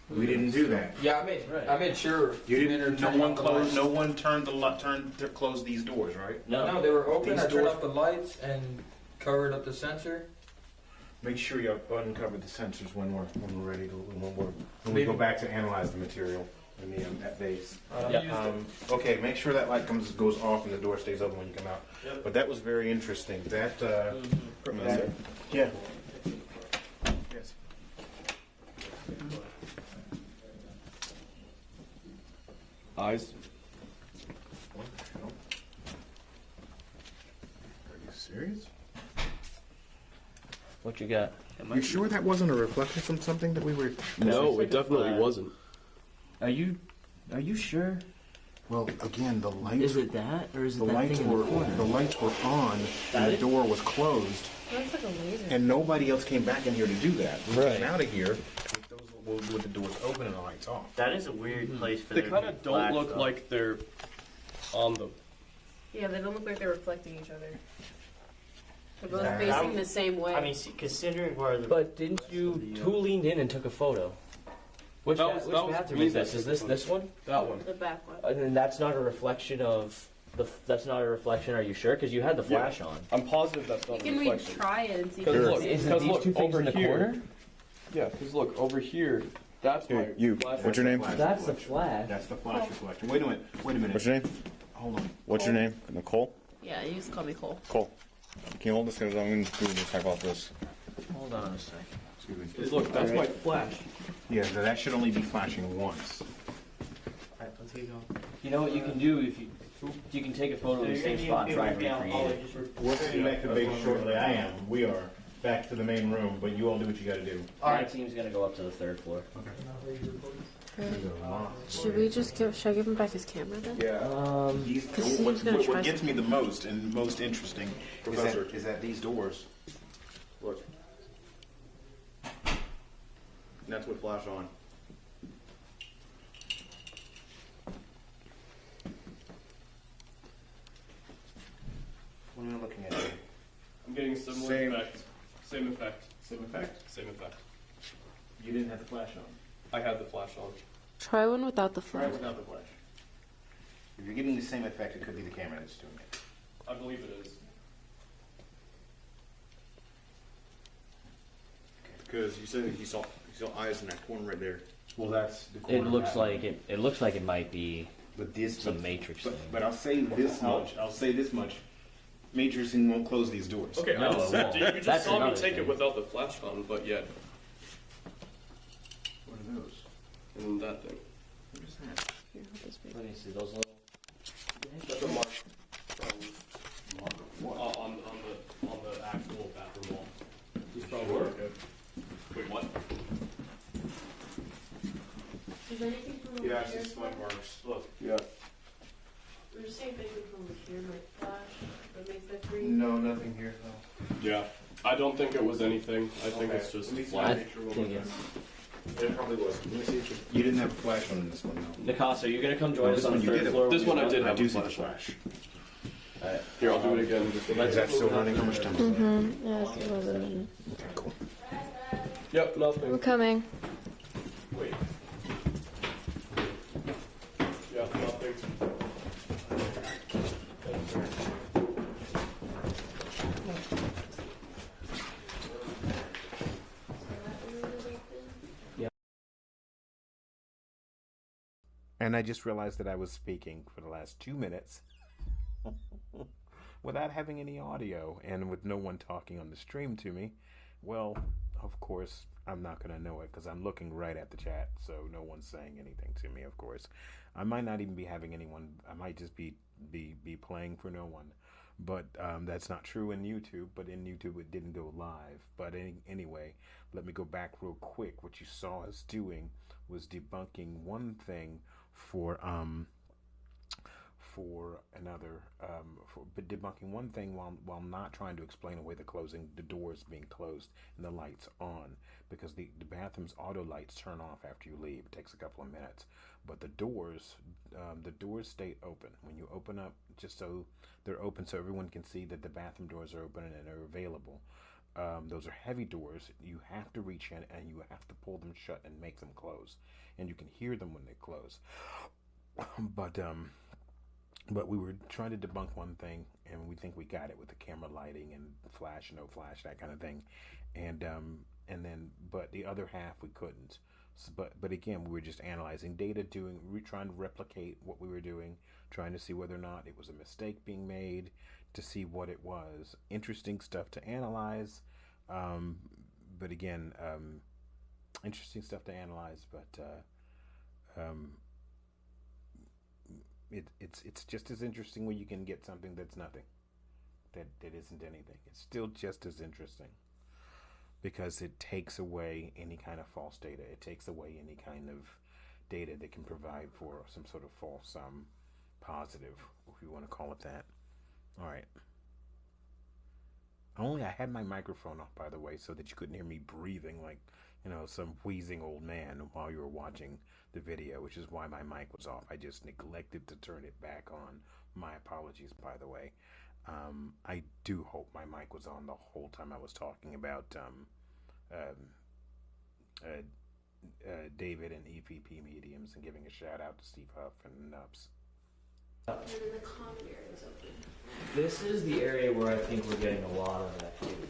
We didn't do that. Yeah, I made sure. You didn't. No one closed. No one closed these doors, right? No, they were open. These I turned doors- off the lights and covered up the sensor. Make sure you uncover the sensors when we're ready to when we go back to analyze the material in the at base. Okay, make sure that light goes off and the door stays open when you come out. Yep. But that was very interesting. Professor. Yeah. Yes. Eyes. What the hell? Are you serious? What you got? You sure that wasn't a reflection from something that we were? No, it definitely wasn't. Are you sure? Well, again, the lights. Is it that, or is it The that lights thing in were the corner? the lights were on, and the door was closed, Looks like a laser. and nobody else came back in here to do that. We Right. came out of here with the doors open and the lights off. That is a weird place for They there kind to of be don't flash, look though. like they're on them. Yeah, they don't look like they're reflecting each other. They're both facing the same way. I mean, considering where the... But didn't you... Who leaned in and took a photo? Which bathroom is this? Is this one? That one. The back one. And that's not a reflection of... That's not a reflection, are you sure? Because you had the flash on. I'm positive that's not You a can reflection. retry it and see if Because you look, see Is it. it these look, two things over in the here- corner? Yeah, because look, over here, that's my You. flash. What's your name? That's the flash. That's the flash reflection. Wait a minute. What's your name? Hold on. What's your name? Nicole? Yeah, you just call me Cole. Cole. Can you hold this? Because I'm going to do this type off this. Hold on a second. Excuse me. Because look, that's my flash. Yeah, so that should only be flashing once. Alright, let's get going. You know what you can do if you can take a photo of the same spot and try and recreate it. We're going to be back to the base shortly. I am. We are back to the main room, but you all do what you got to do. My team's gonna go up to the 3rd floor. Should we just should I give him back his camera then? Yeah. Because he was gonna try What gets me the most and most interesting is that these doors. Look. That's with flash on. What are you looking at here? I'm getting similar Same. effect. Same effect. Same effect? Same effect. You didn't have the flash on. I had the flash on. Try one without the Try flash. it without the flash. If you're getting the same effect, it could be the camera that's doing it. I believe it is. Because you said you saw eyes in that corner right there. Well, that's the It looks like it looks like it might be But this some Matrix thing. But I'll say this much. I'll say this much. Matrixing won't close these doors. Okay, No, I just it said, won't. you just That's saw me another take thing. it without the flash on, but yet, What are those? and that thing. What is that? Here, hold this baby. Let me see those little. That's a mark on the actual bathroom wall. This probably work good. Wait, what? Is there anything from over Yeah, here? it's smudge marks. Look. Yeah. We're just saying anything from over here, like flash, that makes that green. No, nothing here. No. Yeah. I don't think it was anything. I think Okay. it's just Let me see flat. I the picture one think more it's. time. It probably was. Let me see. You didn't have a flash on this one, though. Nikas, are you gonna come join No, us this on the one you 3rd did. floor? This one I did I have do a see the flash. flash. Here, I'll do it again. Is that still running? How much time is that? Mm-hmm. Yes, it was a minute. Okay, cool. Yep, nothing. We're coming. Wait. Yeah, nothing. And I just realized that I was speaking for the last 2 minutes without having any audio and with no one talking on the stream to me. Well, of course, I'm not going to know it because I'm looking right at the chat, so no one's saying anything to me, of course. I might not even be having anyone. I might just be playing for no one. But that's not true in YouTube, but in YouTube it didn't go live. But anyway, let me go back real quick. What you saw us doing was debunking one thing for another, but debunking one thing while not trying to explain away the doors being closed and the lights on, because the bathroom's auto lights turn off after you leave. It takes a couple of minutes, but the doors stay open when you open up, just so they're open so everyone can see that the bathroom doors are open and are available. Those are heavy doors. You have to reach in and you have to pull them shut and make them close, and you can hear them when they close. But we were trying to debunk one thing, and we think we got it with the camera lighting and flash, no flash, that kind of thing, but the other half we couldn't. So, but again, we were just analyzing data, trying to replicate what we were doing, trying to see whether or not it was a mistake being made, to see what it was. Interesting stuff to analyze, but again, interesting stuff to analyze, but it's just as interesting when you can get something that's nothing, that isn't anything. It's still just as interesting because it takes away any kind of false data. It takes away any kind of data that can provide for some sort of false positive, if you want to call it that. All right. I had my microphone off, by the way, so that you couldn't hear me breathing like, some wheezing old man while you were watching the video, which is why my mic was off. I just neglected to turn it back on. My apologies, by the way. I do hope my mic was on the whole time I was talking about David and EVP mediums, and giving a shout out to Steve Huff and N.U.P.S. And then the common area is open. This is the area where I think we're getting a lot of activity.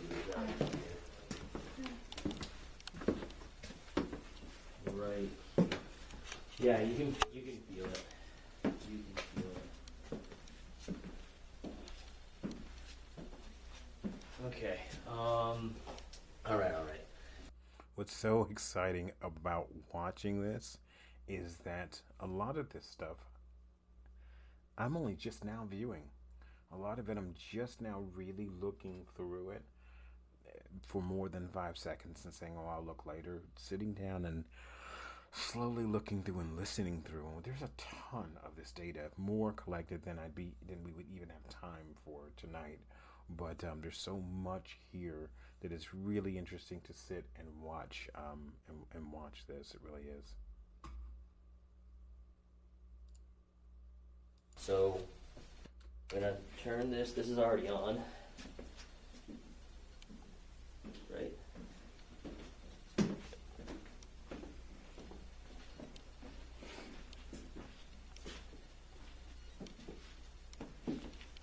Right. Yeah, you can feel it. You can feel it. Okay. All right. What's so exciting about watching this is that a lot of this stuff I'm only just now viewing. A lot of it I'm just now really looking through it for more than 5 seconds and saying, oh, I'll look later. Sitting down and slowly looking through and listening through. There's a ton of this data, more collected than we would even have time for tonight. But there's so much here that is really interesting to sit and watch and watch this. It really is. So I'm gonna turn this. This is already on, right?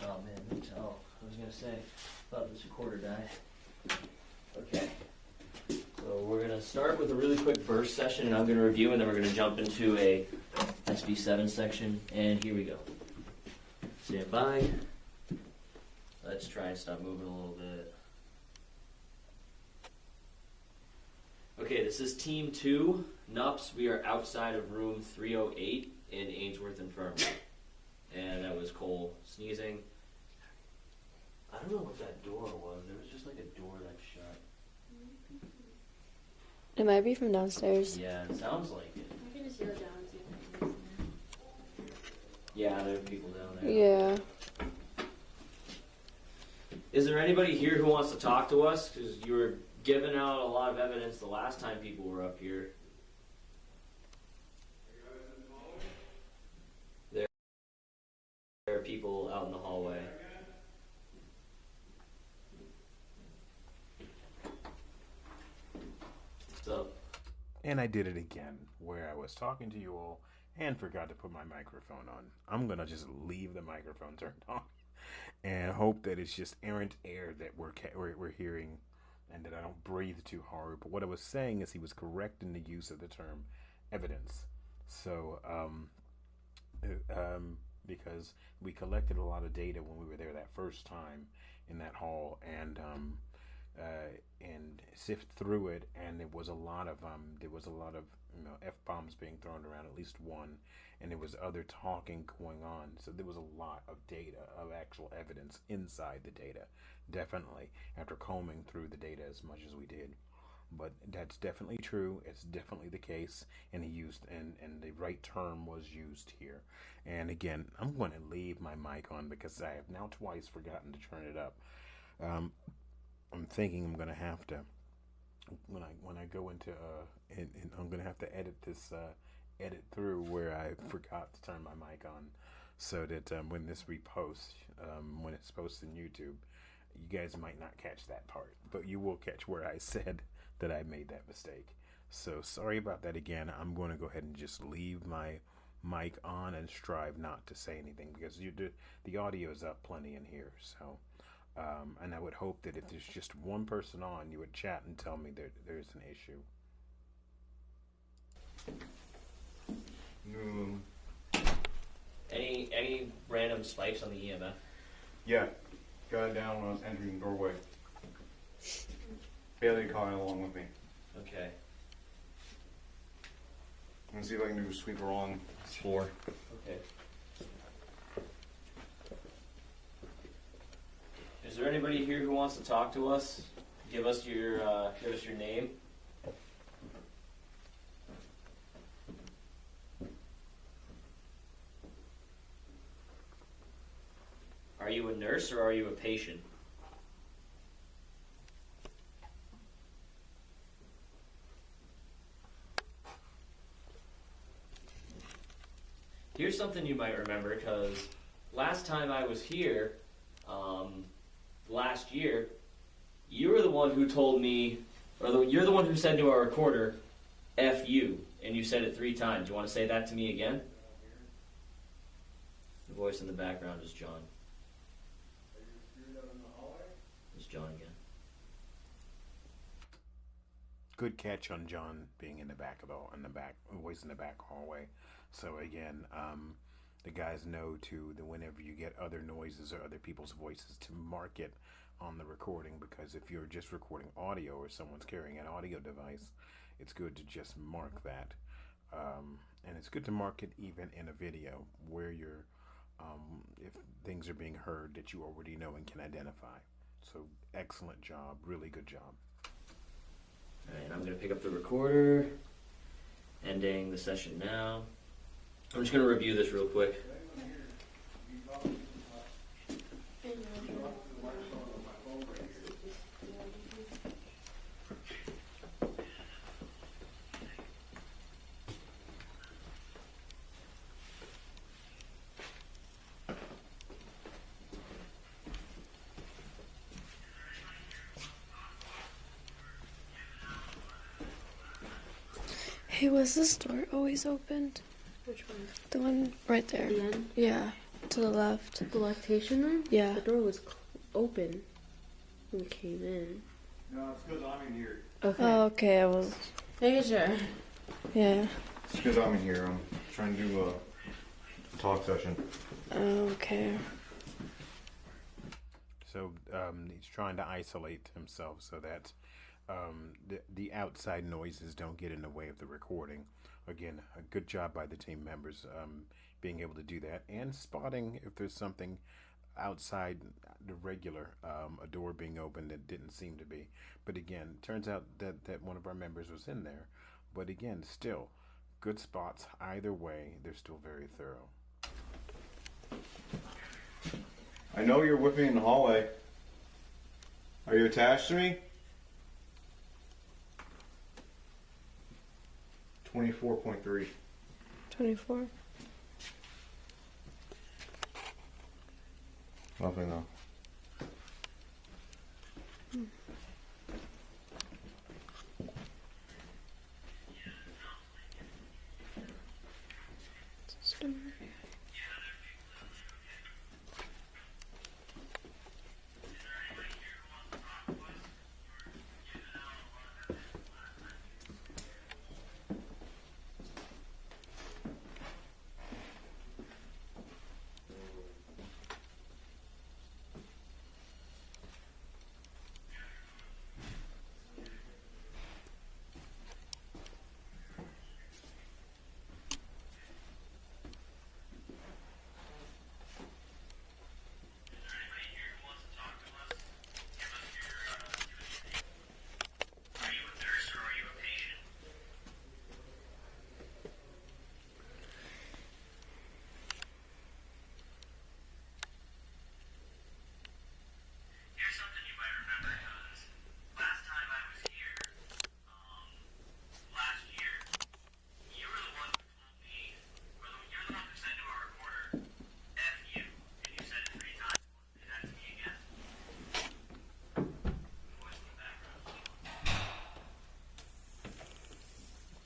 Oh man, oh, I was gonna say, I thought this recorder died. Okay. So we're gonna start with a really quick burst session, and I'm gonna review, and then we're gonna jump into a SB7 section, and here we go. Stand by. Let's try and stop moving a little bit. Okay, this is Team 2, N.U.P.S. We are outside of room 308 in Ainsworth Infirmary. And that was Cole sneezing. I don't know what that door was. There was just like a door that shut. It might be from downstairs. Yeah, it sounds like it. I can just go down and see if I can Yeah, there are people down there. Yeah. Is there anybody here who wants to talk to us? Because you were giving out a lot of evidence the last time people were up here. There are people out in the hallway. So. And I did it again, where I was talking to you all and forgot to put my microphone on. I'm going to just leave the microphone turned on and hope that it's just errant air that we're hearing and that I don't breathe too hard. But what I was saying is he was correct in the use of the term evidence. So, because we collected a lot of data when we were there that first time in that hall, and sift through it, and there was a lot of F-bombs being thrown around, at least one, and there was other talking going on. So there was a lot of data, of actual evidence inside the data, definitely, after combing through the data as much as we did. But that's definitely true. It's definitely the case, and he used and the right term was used here. And again, I'm going to leave my mic on because I have now twice forgotten to turn it up. I'm thinking I'm going to have to, when I go into and I'm going to have to edit through where I forgot to turn my mic on, so that when this reposts, when it's posted in YouTube, you guys might not catch that part, but you will catch where I said that I made that mistake. So sorry about that again. I'm going to go ahead and just leave my mic on and strive not to say anything, because the audio is up plenty in here. So, and I would hope that if there's just one person on, you would chat and tell me that there's an issue. Any random spikes on the EMF? Yeah, got it down when I was entering the doorway. Bailey caught it along with me. Okay. I'm gonna see if I can do a sweep along. It's 4. Okay. Is there anybody here who wants to talk to us? Give us your name. Are you a nurse or are you a patient? Here's something you might remember, because last time I was here, Last year, you were the one who told me, you're the one who said to our recorder, F you, and you said it 3 times. You want to say that to me again? The voice in the background is John. It's John again. Good catch on John being in the back of voice in the back hallway. So again, the guys know that whenever you get other noises or other people's voices, to mark it on the recording, because if you're just recording audio or someone's carrying an audio device, it's good to just mark that. And it's good to mark it even in a video where you're, if things are being heard that you already know and can identify. So excellent job, really good job. Alright, I'm going to pick up the recorder, ending the session now. I'm just going to review this real quick. Hey, was this door always opened? Which one? The one right there. The end? Yeah, to the left. The lactation room? Yeah. The door was open when we came in. No, it's because I'm in here. Okay. Oh, okay, I was. Making sure. Yeah. It's because I'm in here. I'm trying to do a talk session. Okay. So he's trying to isolate himself so that the outside noises don't get in the way of the recording. Again, a good job by the team members being able to do that and spotting if there's something outside the regular, a door being open that didn't seem to be. But again, turns out that one of our members was in there. But again, still, good spots either way. They're still very thorough. I know you're with me in the hallway. Are you attached to me? 24.3. 24. Nothing though.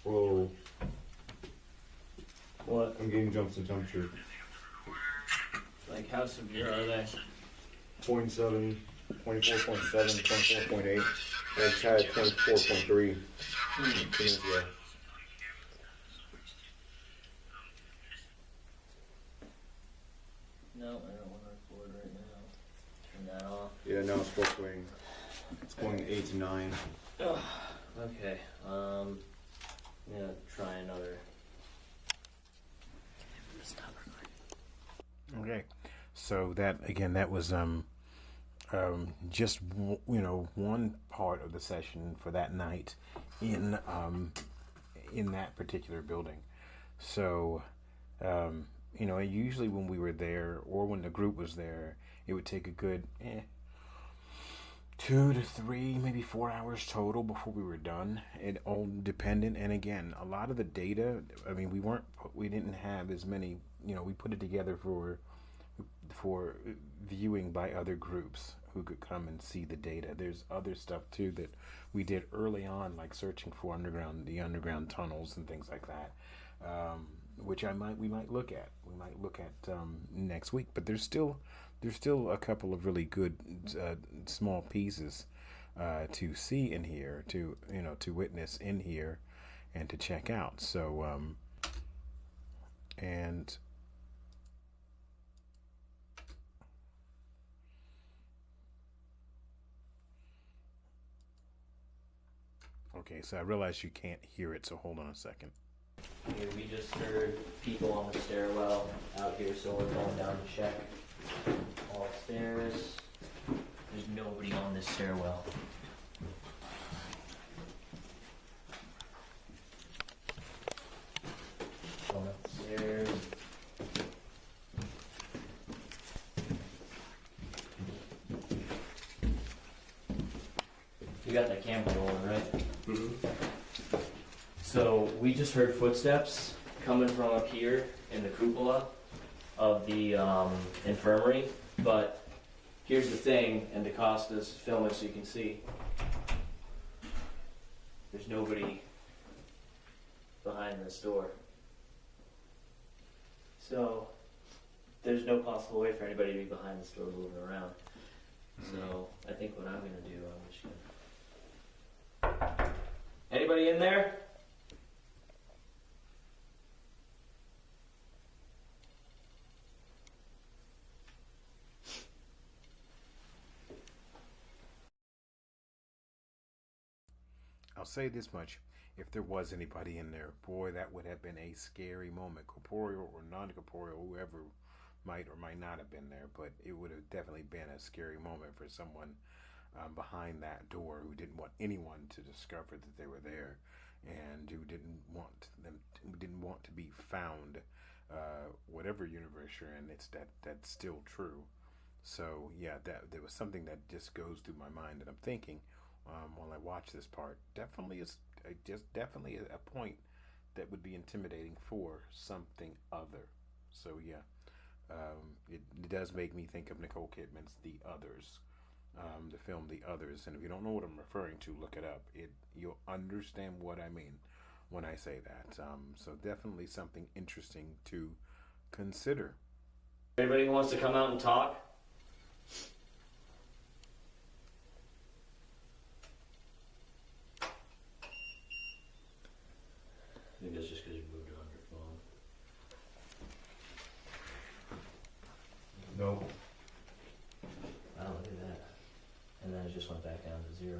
Whoa. What? I'm getting jumps in temperature. Like, how severe are they? 0.7, 24.7, 24.8. I just had 24.3 2 minutes ago. No, I don't want to record right now. Turn that off. Yeah, no, it's fluctuating. It's going 8 to 9. Ugh. Okay, I'm gonna try another. Okay, so that was just one part of the session for that night in that particular building. So usually when we were there or when the group was there, it would take a good 2 to 3, maybe 4 hours total before we were done. It all dependent, and again, a lot of the data. I mean, we didn't have as many. We put it together for for viewing by other groups who could come and see the data. There's other stuff too that we did early on, like searching for the underground tunnels and things like that, which we might look at. We might look at next week. But there's still a couple of really good small pieces to see in here, to witness in here, and to check out. So and okay, so I realize you can't hear it, so hold on a second. Here we just heard people on the stairwell out here, so we're going down to check all stairs. There's nobody on this stairwell. Going up the stairs. You got that camera rolling, right? Mm-hmm. So we just heard footsteps coming from up here in the cupola of the infirmary, but here's the thing, and DaCosta's filming so you can see. There's nobody behind this door. So there's no possible way for anybody to be behind this door moving around. So I think what I'm going to do, I'm just going to... Anybody in there? I'll say this much. If there was anybody in there, boy, that would have been a scary moment. Corporeal or non-corporeal, whoever might or might not have been there, but it would have definitely been a scary moment for someone behind that door who didn't want anyone to discover that they were there, and who didn't want to be found. Whatever universe you're in, that's still true. So yeah, there was something that just goes through my mind, and I'm thinking while I watch this part, definitely a point that would be intimidating for something other. So yeah, it does make me think of Nicole Kidman's The Others, the film The Others. And if you don't know what I'm referring to, look it up. You'll understand what I mean when I say that. So definitely something interesting to consider. Anybody who wants to come out and talk? I think that's just because you moved it on your phone. Nope. Wow, look at that. And then it just went back down to 0.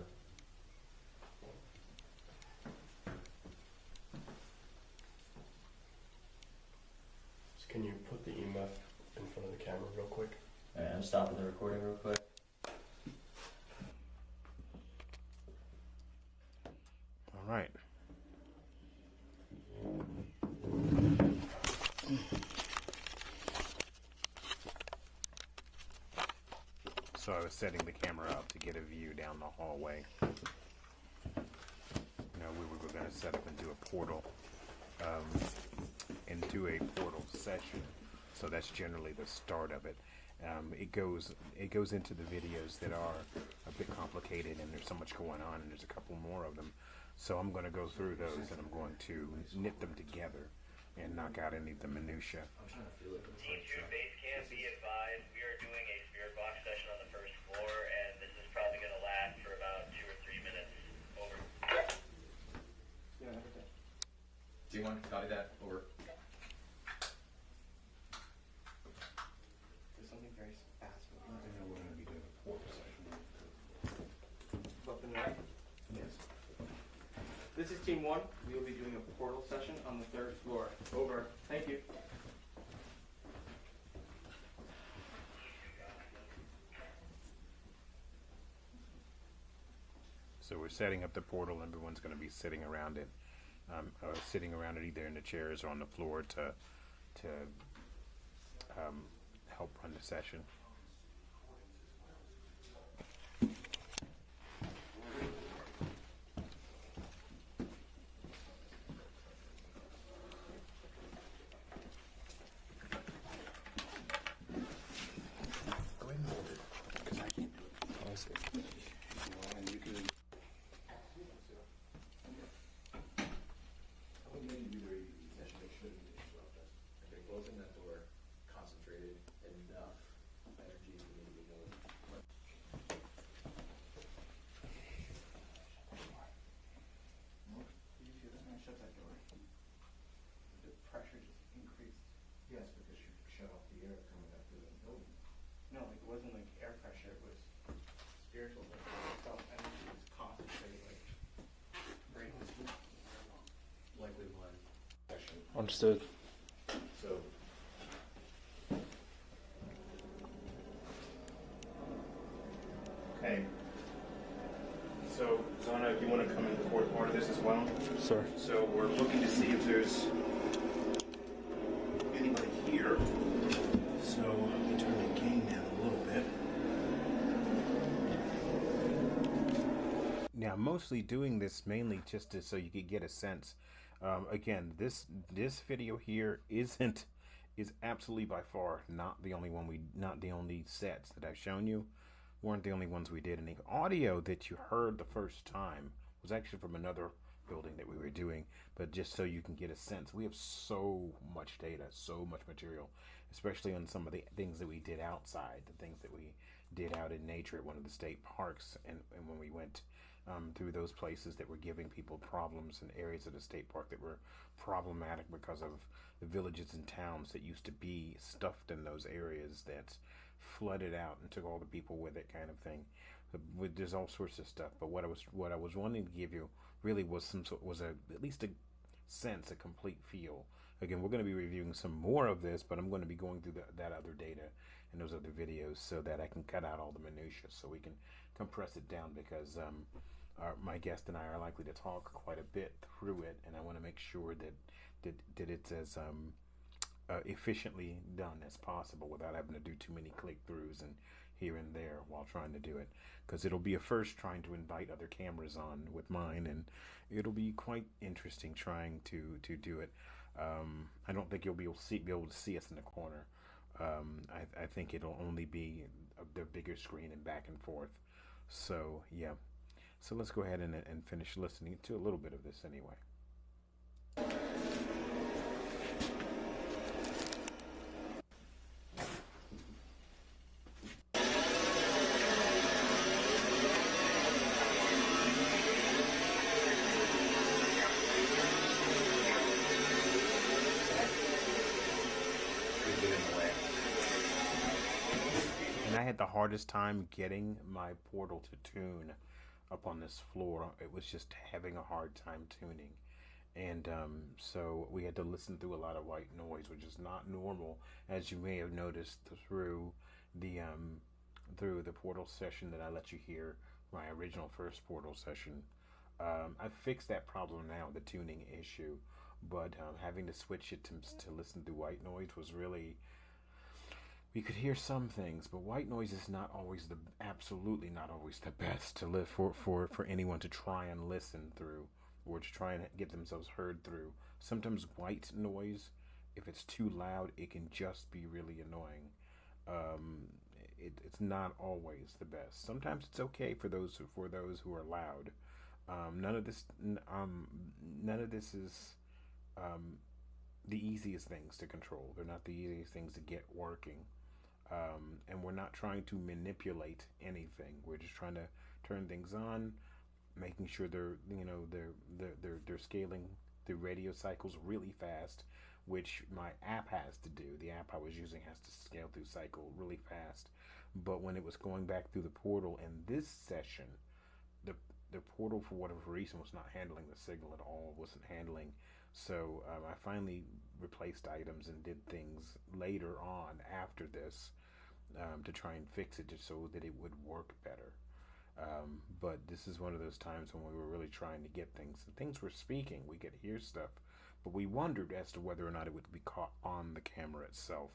So can you put the EMF in front of the camera real quick? Alright, I'm stopping the recording real quick. All right. So I was setting the camera up to get a view down the hallway. We were going to set up and do a portal, into a portal session. So that's generally the start of it. It goes into the videos that are a bit complicated, and there's so much going on, and there's a couple more of them. So I'm going to go through those, and I'm going to knit them together and knock out any of the minutia. Team 2 base camp, be advised, we are doing a spirit box session on the first floor, and this is probably going to last for about 2 or 3 minutes. Over. Yeah, okay. D1, copy that. Over. There's something very fast. I know we're going to be doing a portal session. Up and right? Yes. This is Team 1. We will be doing a portal session on the 3rd floor. Over. Thank you. So we're setting up the portal. Everyone's going to be sitting around it, either in the chairs or on the floor to help run the session. shut off the air coming up through the building. No, like it wasn't like air pressure, it was spiritual, like I felt energy was concentrated, like brain was Likely one session. Understood. So. Okay. So, Zana, if you want to come and record part of this as well? Sir. So we're looking to see if there's anybody here. So let me turn the gain down a little bit. Now, I'm mostly doing this mainly just so you could get a sense. Again, this video here is absolutely by far not the only sets that I've shown you. Weren't the only ones we did. And the audio that you heard the first time was actually from another building that we were doing. But just so you can get a sense, we have so much data, so much material, especially on some of the things that we did outside, the things that we did out in nature at one of the state parks, and when we went through those places that were giving people problems, in areas of the state park that were problematic because of the villages and towns that used to be stuffed in those areas that flooded out and took all the people with it, kind of thing. There's all sorts of stuff, but what I was wanting to give you really was at least a sense, a complete feel. Again, we're going to be reviewing some more of this, but I'm going to be going through that other data and those other videos so that I can cut out all the minutia, so we can compress it down, because my guest and I are likely to talk quite a bit through it, and I want to make sure that it's as efficiently done as possible without having to do too many click-throughs and here and there while trying to do it, because it'll be a first trying to invite other cameras on with mine, and it'll be quite interesting trying to do it. I don't think you'll be able to see us in the corner. I think it'll only be the bigger screen and back and forth. So yeah, so let's go ahead and finish listening to a little bit of this anyway. I had the hardest time getting my portal to tune up on this floor. It was just having a hard time tuning, and so we had to listen through a lot of white noise, which is not normal, as you may have noticed through the portal session that I let you hear, my original first portal session. I fixed that problem now, the tuning issue, but having to switch it to listen through white noise was really. We could hear some things, but white noise is absolutely not always the best to live for anyone to try and listen through, or to try and get themselves heard through. Sometimes white noise, if it's too loud, it can just be really annoying. It's not always the best. Sometimes it's okay for those who are loud. None of this is the easiest things to control. They're not the easiest things to get working. And we're not trying to manipulate anything. We're just trying to turn things on, making sure they're scaling the radio cycles really fast, which my app has to do. The app I was using has to scale through cycle really fast. But when it was going back through the portal in this session, the portal, for whatever reason, was not handling the signal at all. Wasn't handling. So I finally replaced items and did things later on after this to try and fix it, just so that it would work better. But this is one of those times when we were really trying to get things, and things were speaking. We could hear stuff, but we wondered as to whether or not it would be caught on the camera itself.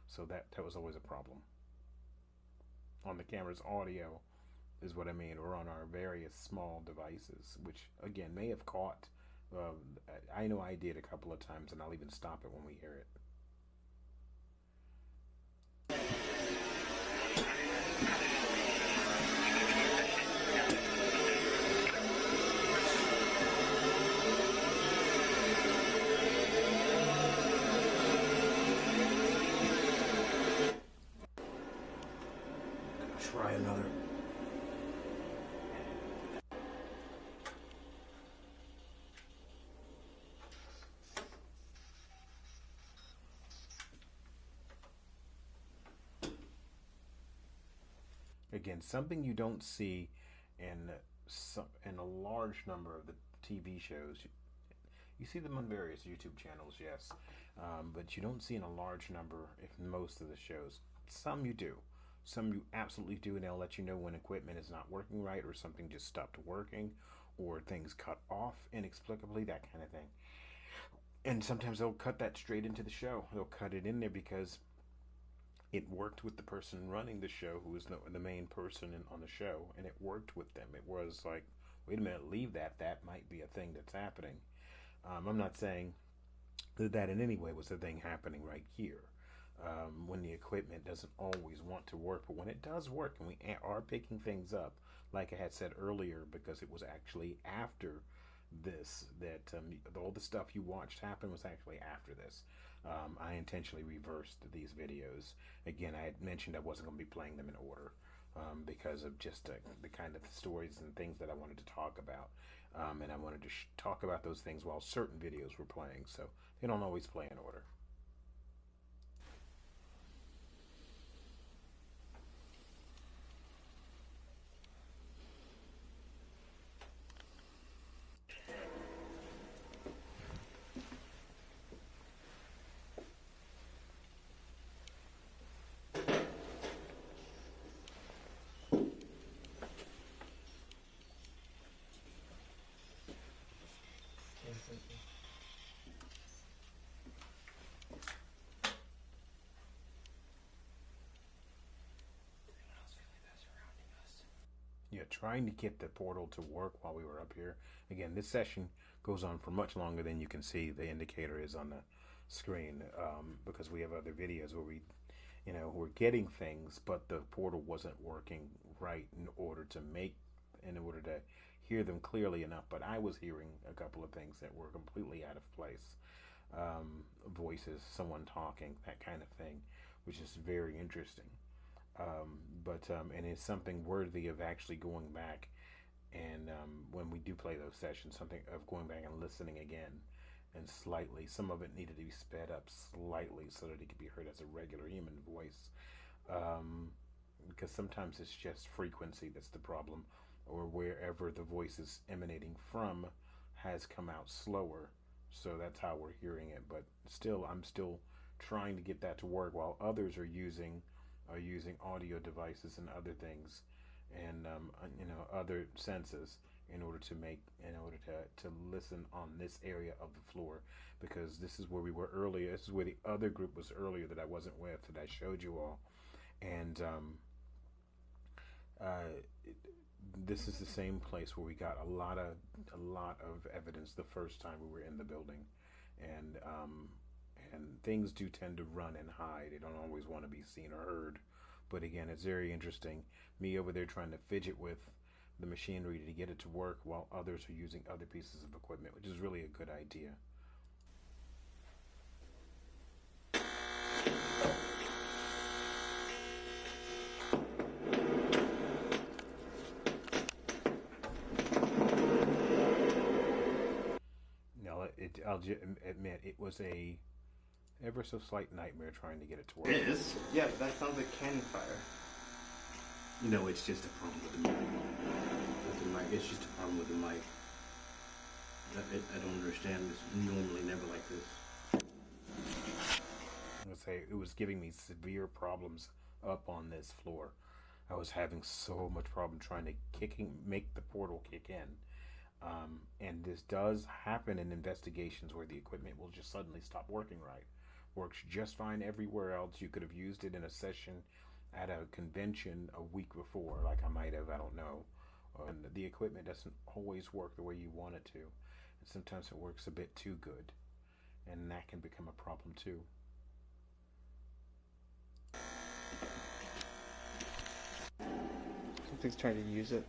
So that was always a problem. On the camera's audio is what I mean, or on our various small devices, which again may have caught. I know I did a couple of times, and I'll even stop it when we hear it. Try another. again, something you don't see in in a large number of the TV shows. You see them on various YouTube channels, yes, but you don't see in a large number, if most of the shows. Some you do. Some you absolutely do, and they'll let you know when equipment is not working right, or something just stopped working, or things cut off inexplicably, that kind of thing. And sometimes they'll cut that straight into the show. They'll cut it in there because it worked with the person running the show, who was the main person on the show, and it worked with them. It was like, wait a minute, leave that. That might be a thing that's happening. I'm not saying that in any way was a thing happening right here. When the equipment doesn't always want to work, but when it does work and we are picking things up, like I had said earlier, because it was actually after this that all the stuff you watched happen was actually after this. I intentionally reversed these videos. Again, I had mentioned I wasn't going to be playing them in order because of just the kind of stories and things that I wanted to talk about. And I wanted to talk about those things while certain videos were playing, so they don't always play in order. Yeah, trying to get the portal to work while we were up here. Again, this session goes on for much longer than you can see. The indicator is on the screen because we have other videos where we're getting things, but the portal wasn't working right in order to hear them clearly enough. But I was hearing a couple of things that were completely out of place. Voices, someone talking, that kind of thing, which is very interesting. And it's something worthy of actually going back and when we do play those sessions, something of going back and listening again, and slightly, some of it needed to be sped up slightly so that it could be heard as a regular human voice, because sometimes it's just frequency that's the problem, or wherever the voice is emanating from has come out slower, so that's how we're hearing it. But still, I'm still trying to get that to work while others are using audio devices and other things, and other senses in order to listen on this area of the floor, because this is where we were earlier. This is where the other group was earlier that I wasn't with, that I showed you all, and this is the same place where we got a lot of evidence the first time we were in the building, and things do tend to run and hide. They don't always want to be seen or heard. But again, it's very interesting. Me over there trying to fidget with the machinery to get it to work while others are using other pieces of equipment, which is really a good idea. Now, I'll admit, it was a ever so slight nightmare trying to get it to work. It is? Yeah, but that sounds like cannon fire. It's just a problem with the mic. It's just a problem with the mic. I don't understand. It's normally never like this. Let's say it was giving me severe problems up on this floor. I was having so much problem trying to make the portal kick in. And this does happen in investigations where the equipment will just suddenly stop working right. Works just fine everywhere else. You could have used it in a session at a convention a week before, like I might have, I don't know. And the equipment doesn't always work the way you want it to. And sometimes it works a bit too good. And that can become a problem too. Something's trying to use it.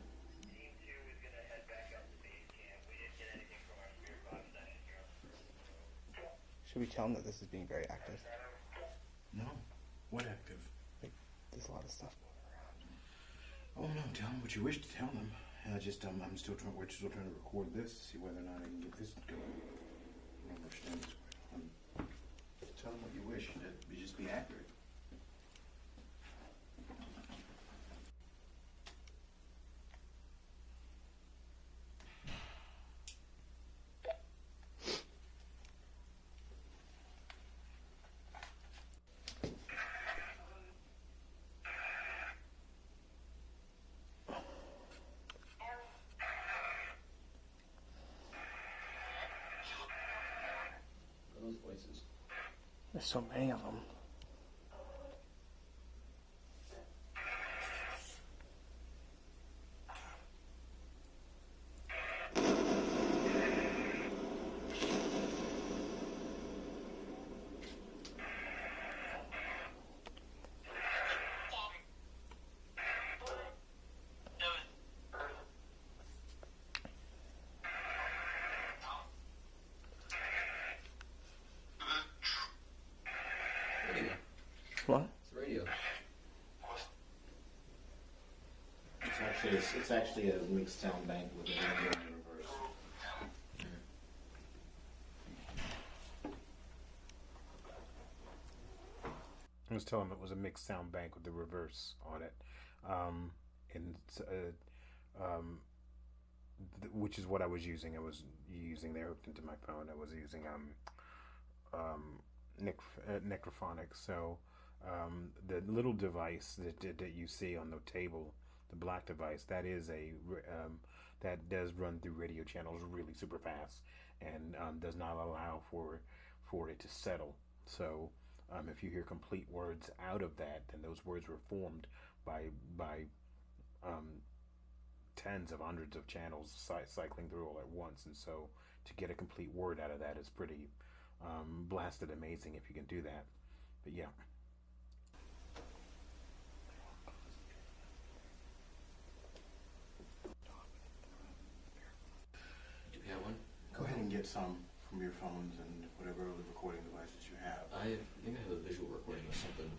Should we tell them that this is being very active? No. What active? Like, there's a lot of stuff going around. Oh no, tell them what you wish to tell them. We're still trying to record this to see whether or not I can get this going. I don't understand this quite. Tell them what you wish, and just be accurate. There's so many of them. What? It's radio. It's actually a mixed sound bank with a radio in reverse. I was telling him it was a mixed sound bank with the reverse on it, which is what I was using. I was using there hooked into my phone. I was using Necrophonics. So the little device that you see on the table, the black device, that is that does run through radio channels really super fast and does not allow for it to settle. So if you hear complete words out of that, then those words were formed by tens of hundreds of channels cycling through all at once. And so to get a complete word out of that is pretty blasted amazing if you can do that. But yeah. Do you have one? Go ahead and get some from your phones and whatever other recording devices you have. I think I have a visual recording of something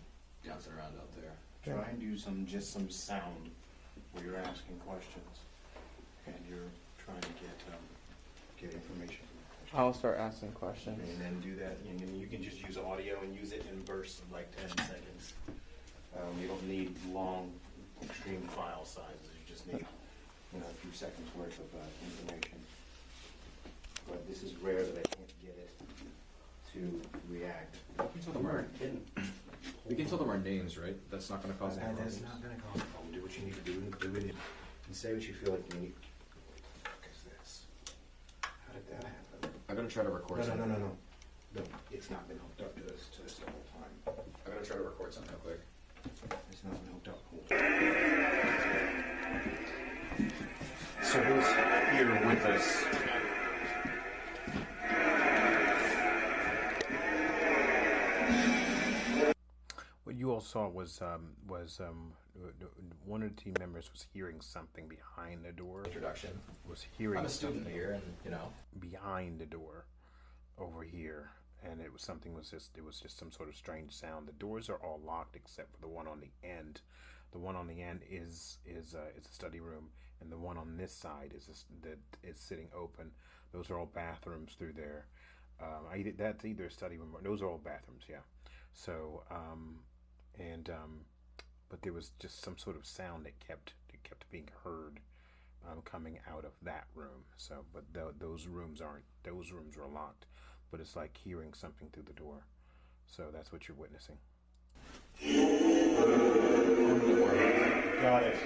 bouncing around out there. Try and do just some sound where you're asking questions and you're trying to get information. I'll start asking questions. And then do that, and then you can just use audio and use it in bursts of like 10 seconds. You don't need long, extreme file sizes. You just need a few seconds worth of information. But this is rare that I can't get it to react. We can tell them our names, right? That's not going to cause any problems. That's not going to cause a problem. Do what you need to do, do it, and say what you feel like you need. What the fuck is this? How did that happen? I'm going to try to record something. No. It's not been hooked up to this the whole time. I'm going to try to record something real quick. It's not been hooked up the whole time. So who's here with us? What you all saw was one of the team members was hearing something behind the door. Introduction. Was hearing. I'm a student here, and behind the door, over here, and it was just some sort of strange sound. The doors are all locked except for the one on the end. The one on the end is a study room, and the one on this side is sitting open. Those are all bathrooms through there. That's either a study room or those are all bathrooms. Yeah. So but there was just some sort of sound that kept being heard coming out of that room. So, but those rooms were locked. But it's like hearing something through the door. So that's what you're witnessing. Got it.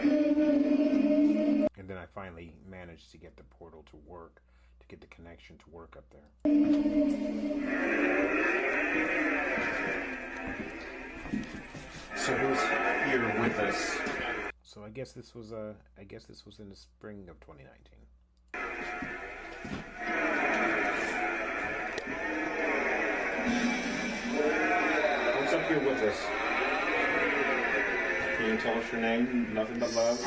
And then I finally managed to get the portal to work, to get the connection to work up there. So who's here with us? So I guess this was in the spring of 2019. What's up here with us? Can you tell us your name? Nothing but love.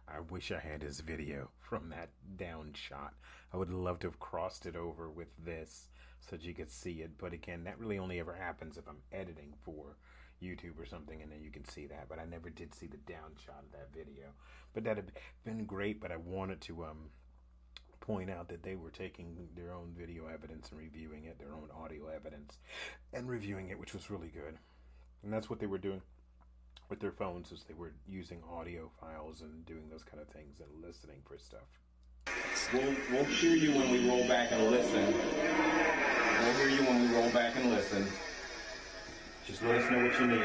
I wish I had his video from that down shot. I would love to have crossed it over with this so that you could see it. But again, that really only ever happens if I'm editing for YouTube or something, and then you can see that. But I never did see the down shot of that video. But that'd have been great. But I wanted to point out that they were taking their own video evidence and reviewing it, their own audio evidence, and reviewing it, which was really good. And that's what they were doing with their phones, is they were using audio files and doing those kind of things and listening for stuff. We'll hear you when we roll back and listen. We'll hear you when we roll back and listen. Just let us know what you need.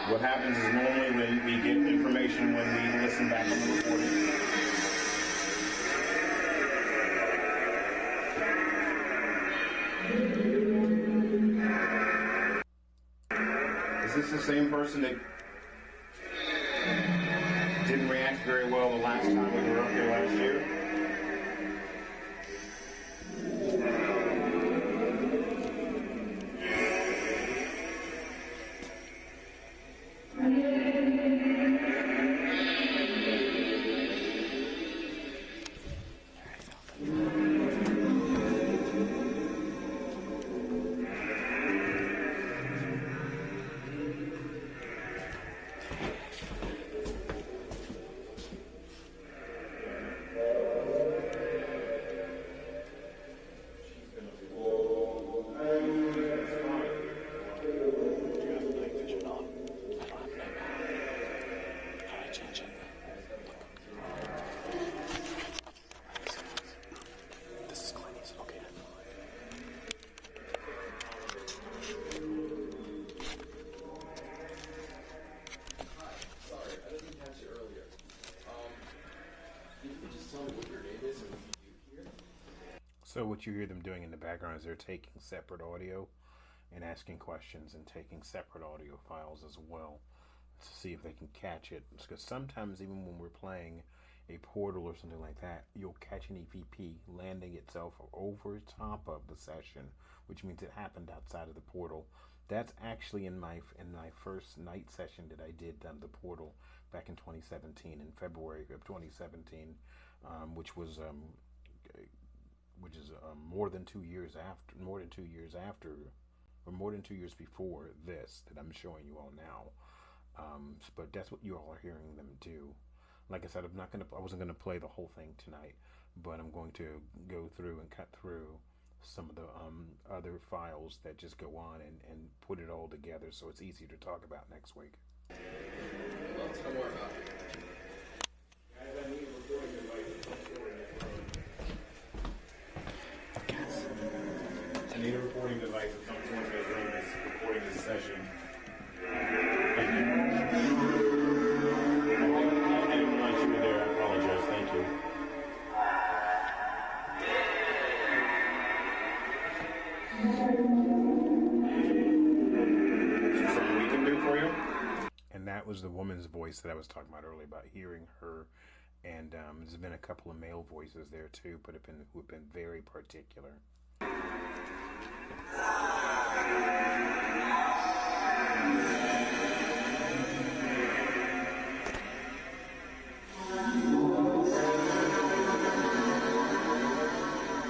What happens is normally when we get information when we listen back on the recording. Is this the same person that didn't react very well the last time we were up here last year? So what you hear them doing in the background is they're taking separate audio and asking questions and taking separate audio files as well to see if they can catch it. Because sometimes even when we're playing a portal or something like that, you'll catch an EVP landing itself over top of the session, which means it happened outside of the portal. That's actually in my first night session that I did the portal back in 2017, in February of 2017, which is more than 2 years after, or more than 2 years before this that I'm showing you all now. But that's what you all are hearing them do. Like I said, I wasn't gonna play the whole thing tonight, but I'm going to go through and cut through some of the other files that just go on and put it all together so it's easier to talk about next week. Well, tell more about it. I need a recording device of some sort of during this recording this session. Thank you. I didn't realize you were there. I apologize. Thank you. Is there something we can do for you? And that was the woman's voice that I was talking about earlier, about hearing her. And there's been a couple of male voices there too, but who have been very particular.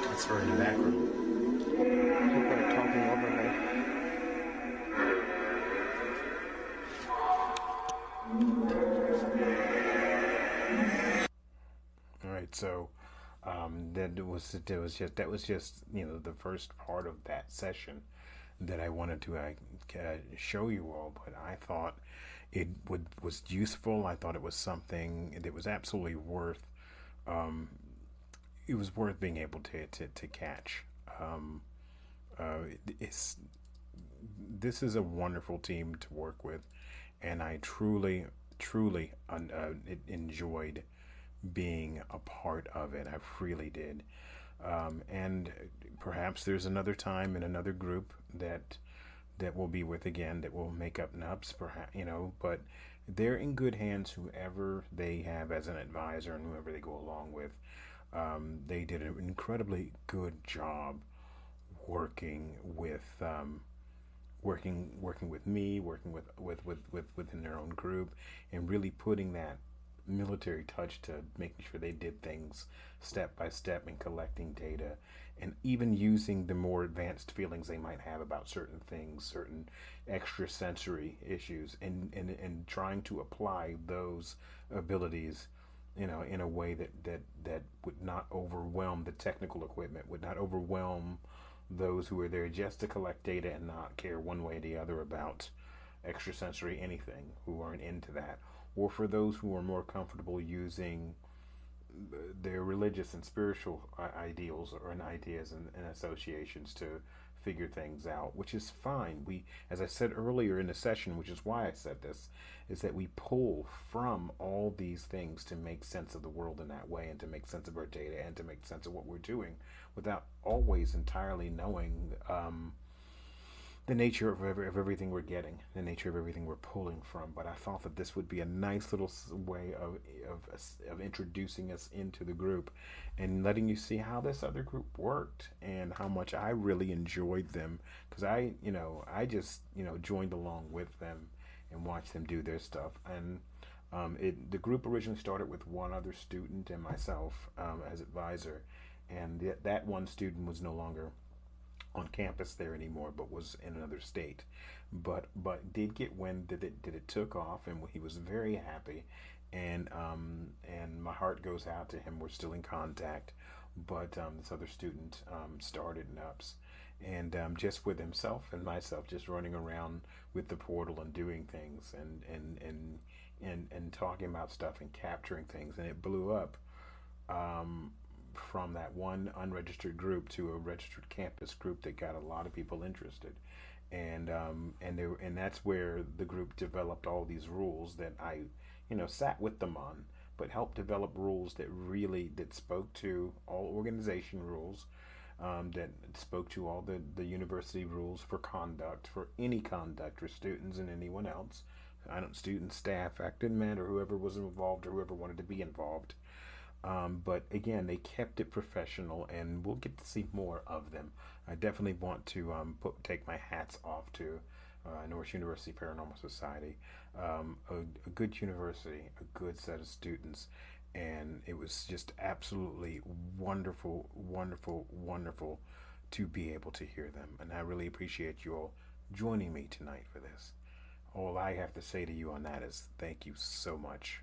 That's her in the back room. People are talking over her. All right, so that was just the first part of that session that I wanted to show you all. But I thought it was useful. I thought it was something that was absolutely worth. It was worth being able to catch. This is a wonderful team to work with, and I truly enjoyed being a part of it. I really did. And perhaps there's another time in another group that we'll be with again that will make up N.U.P.S, perhaps, but they're in good hands, whoever they have as an advisor and whoever they go along with. They did an incredibly good job working with me, working within their own group, and really putting that military touch to making sure they did things step by step and collecting data, and even using the more advanced feelings they might have about certain things, certain extrasensory issues, and trying to apply those abilities in a way that would not overwhelm the technical equipment, would not overwhelm those who are there just to collect data and not care one way or the other about extrasensory anything, who aren't into that, or for those who are more comfortable using their religious and spiritual ideals or ideas and associations to figure things out, which is fine. We, as I said earlier in the session, which is why I said this, is that we pull from all these things to make sense of the world in that way, and to make sense of our data, and to make sense of what we're doing, without always entirely knowing the nature of everything we're getting, the nature of everything we're pulling from. But I thought that this would be a nice little way of introducing us into the group and letting you see how this other group worked and how much I really enjoyed them, because I just joined along with them and watched them do their stuff. And the group originally started with one other student and myself as advisor, and that one student was no longer on campus there anymore, but was in another state. But did get wind that it took off, and he was very happy. And my heart goes out to him. We're still in contact. But this other student started N.U.P.S, and just with himself and myself, just running around with the portal and doing things and talking about stuff and capturing things, and it blew up. From that one unregistered group to a registered campus group that got a lot of people interested, and that's where the group developed all these rules that I sat with them on, but helped develop rules that spoke to all organization rules, that spoke to all the university rules for conduct, for any conduct for students and anyone else. Students, staff, it didn't matter, whoever was involved or whoever wanted to be involved. But again, they kept it professional, and we'll get to see more of them. I definitely want to take my hats off to Norwich University Paranormal Society, a good university, a good set of students, and it was just absolutely wonderful, wonderful, wonderful to be able to hear them. And I really appreciate you all joining me tonight for this. All I have to say to you on that is thank you so much.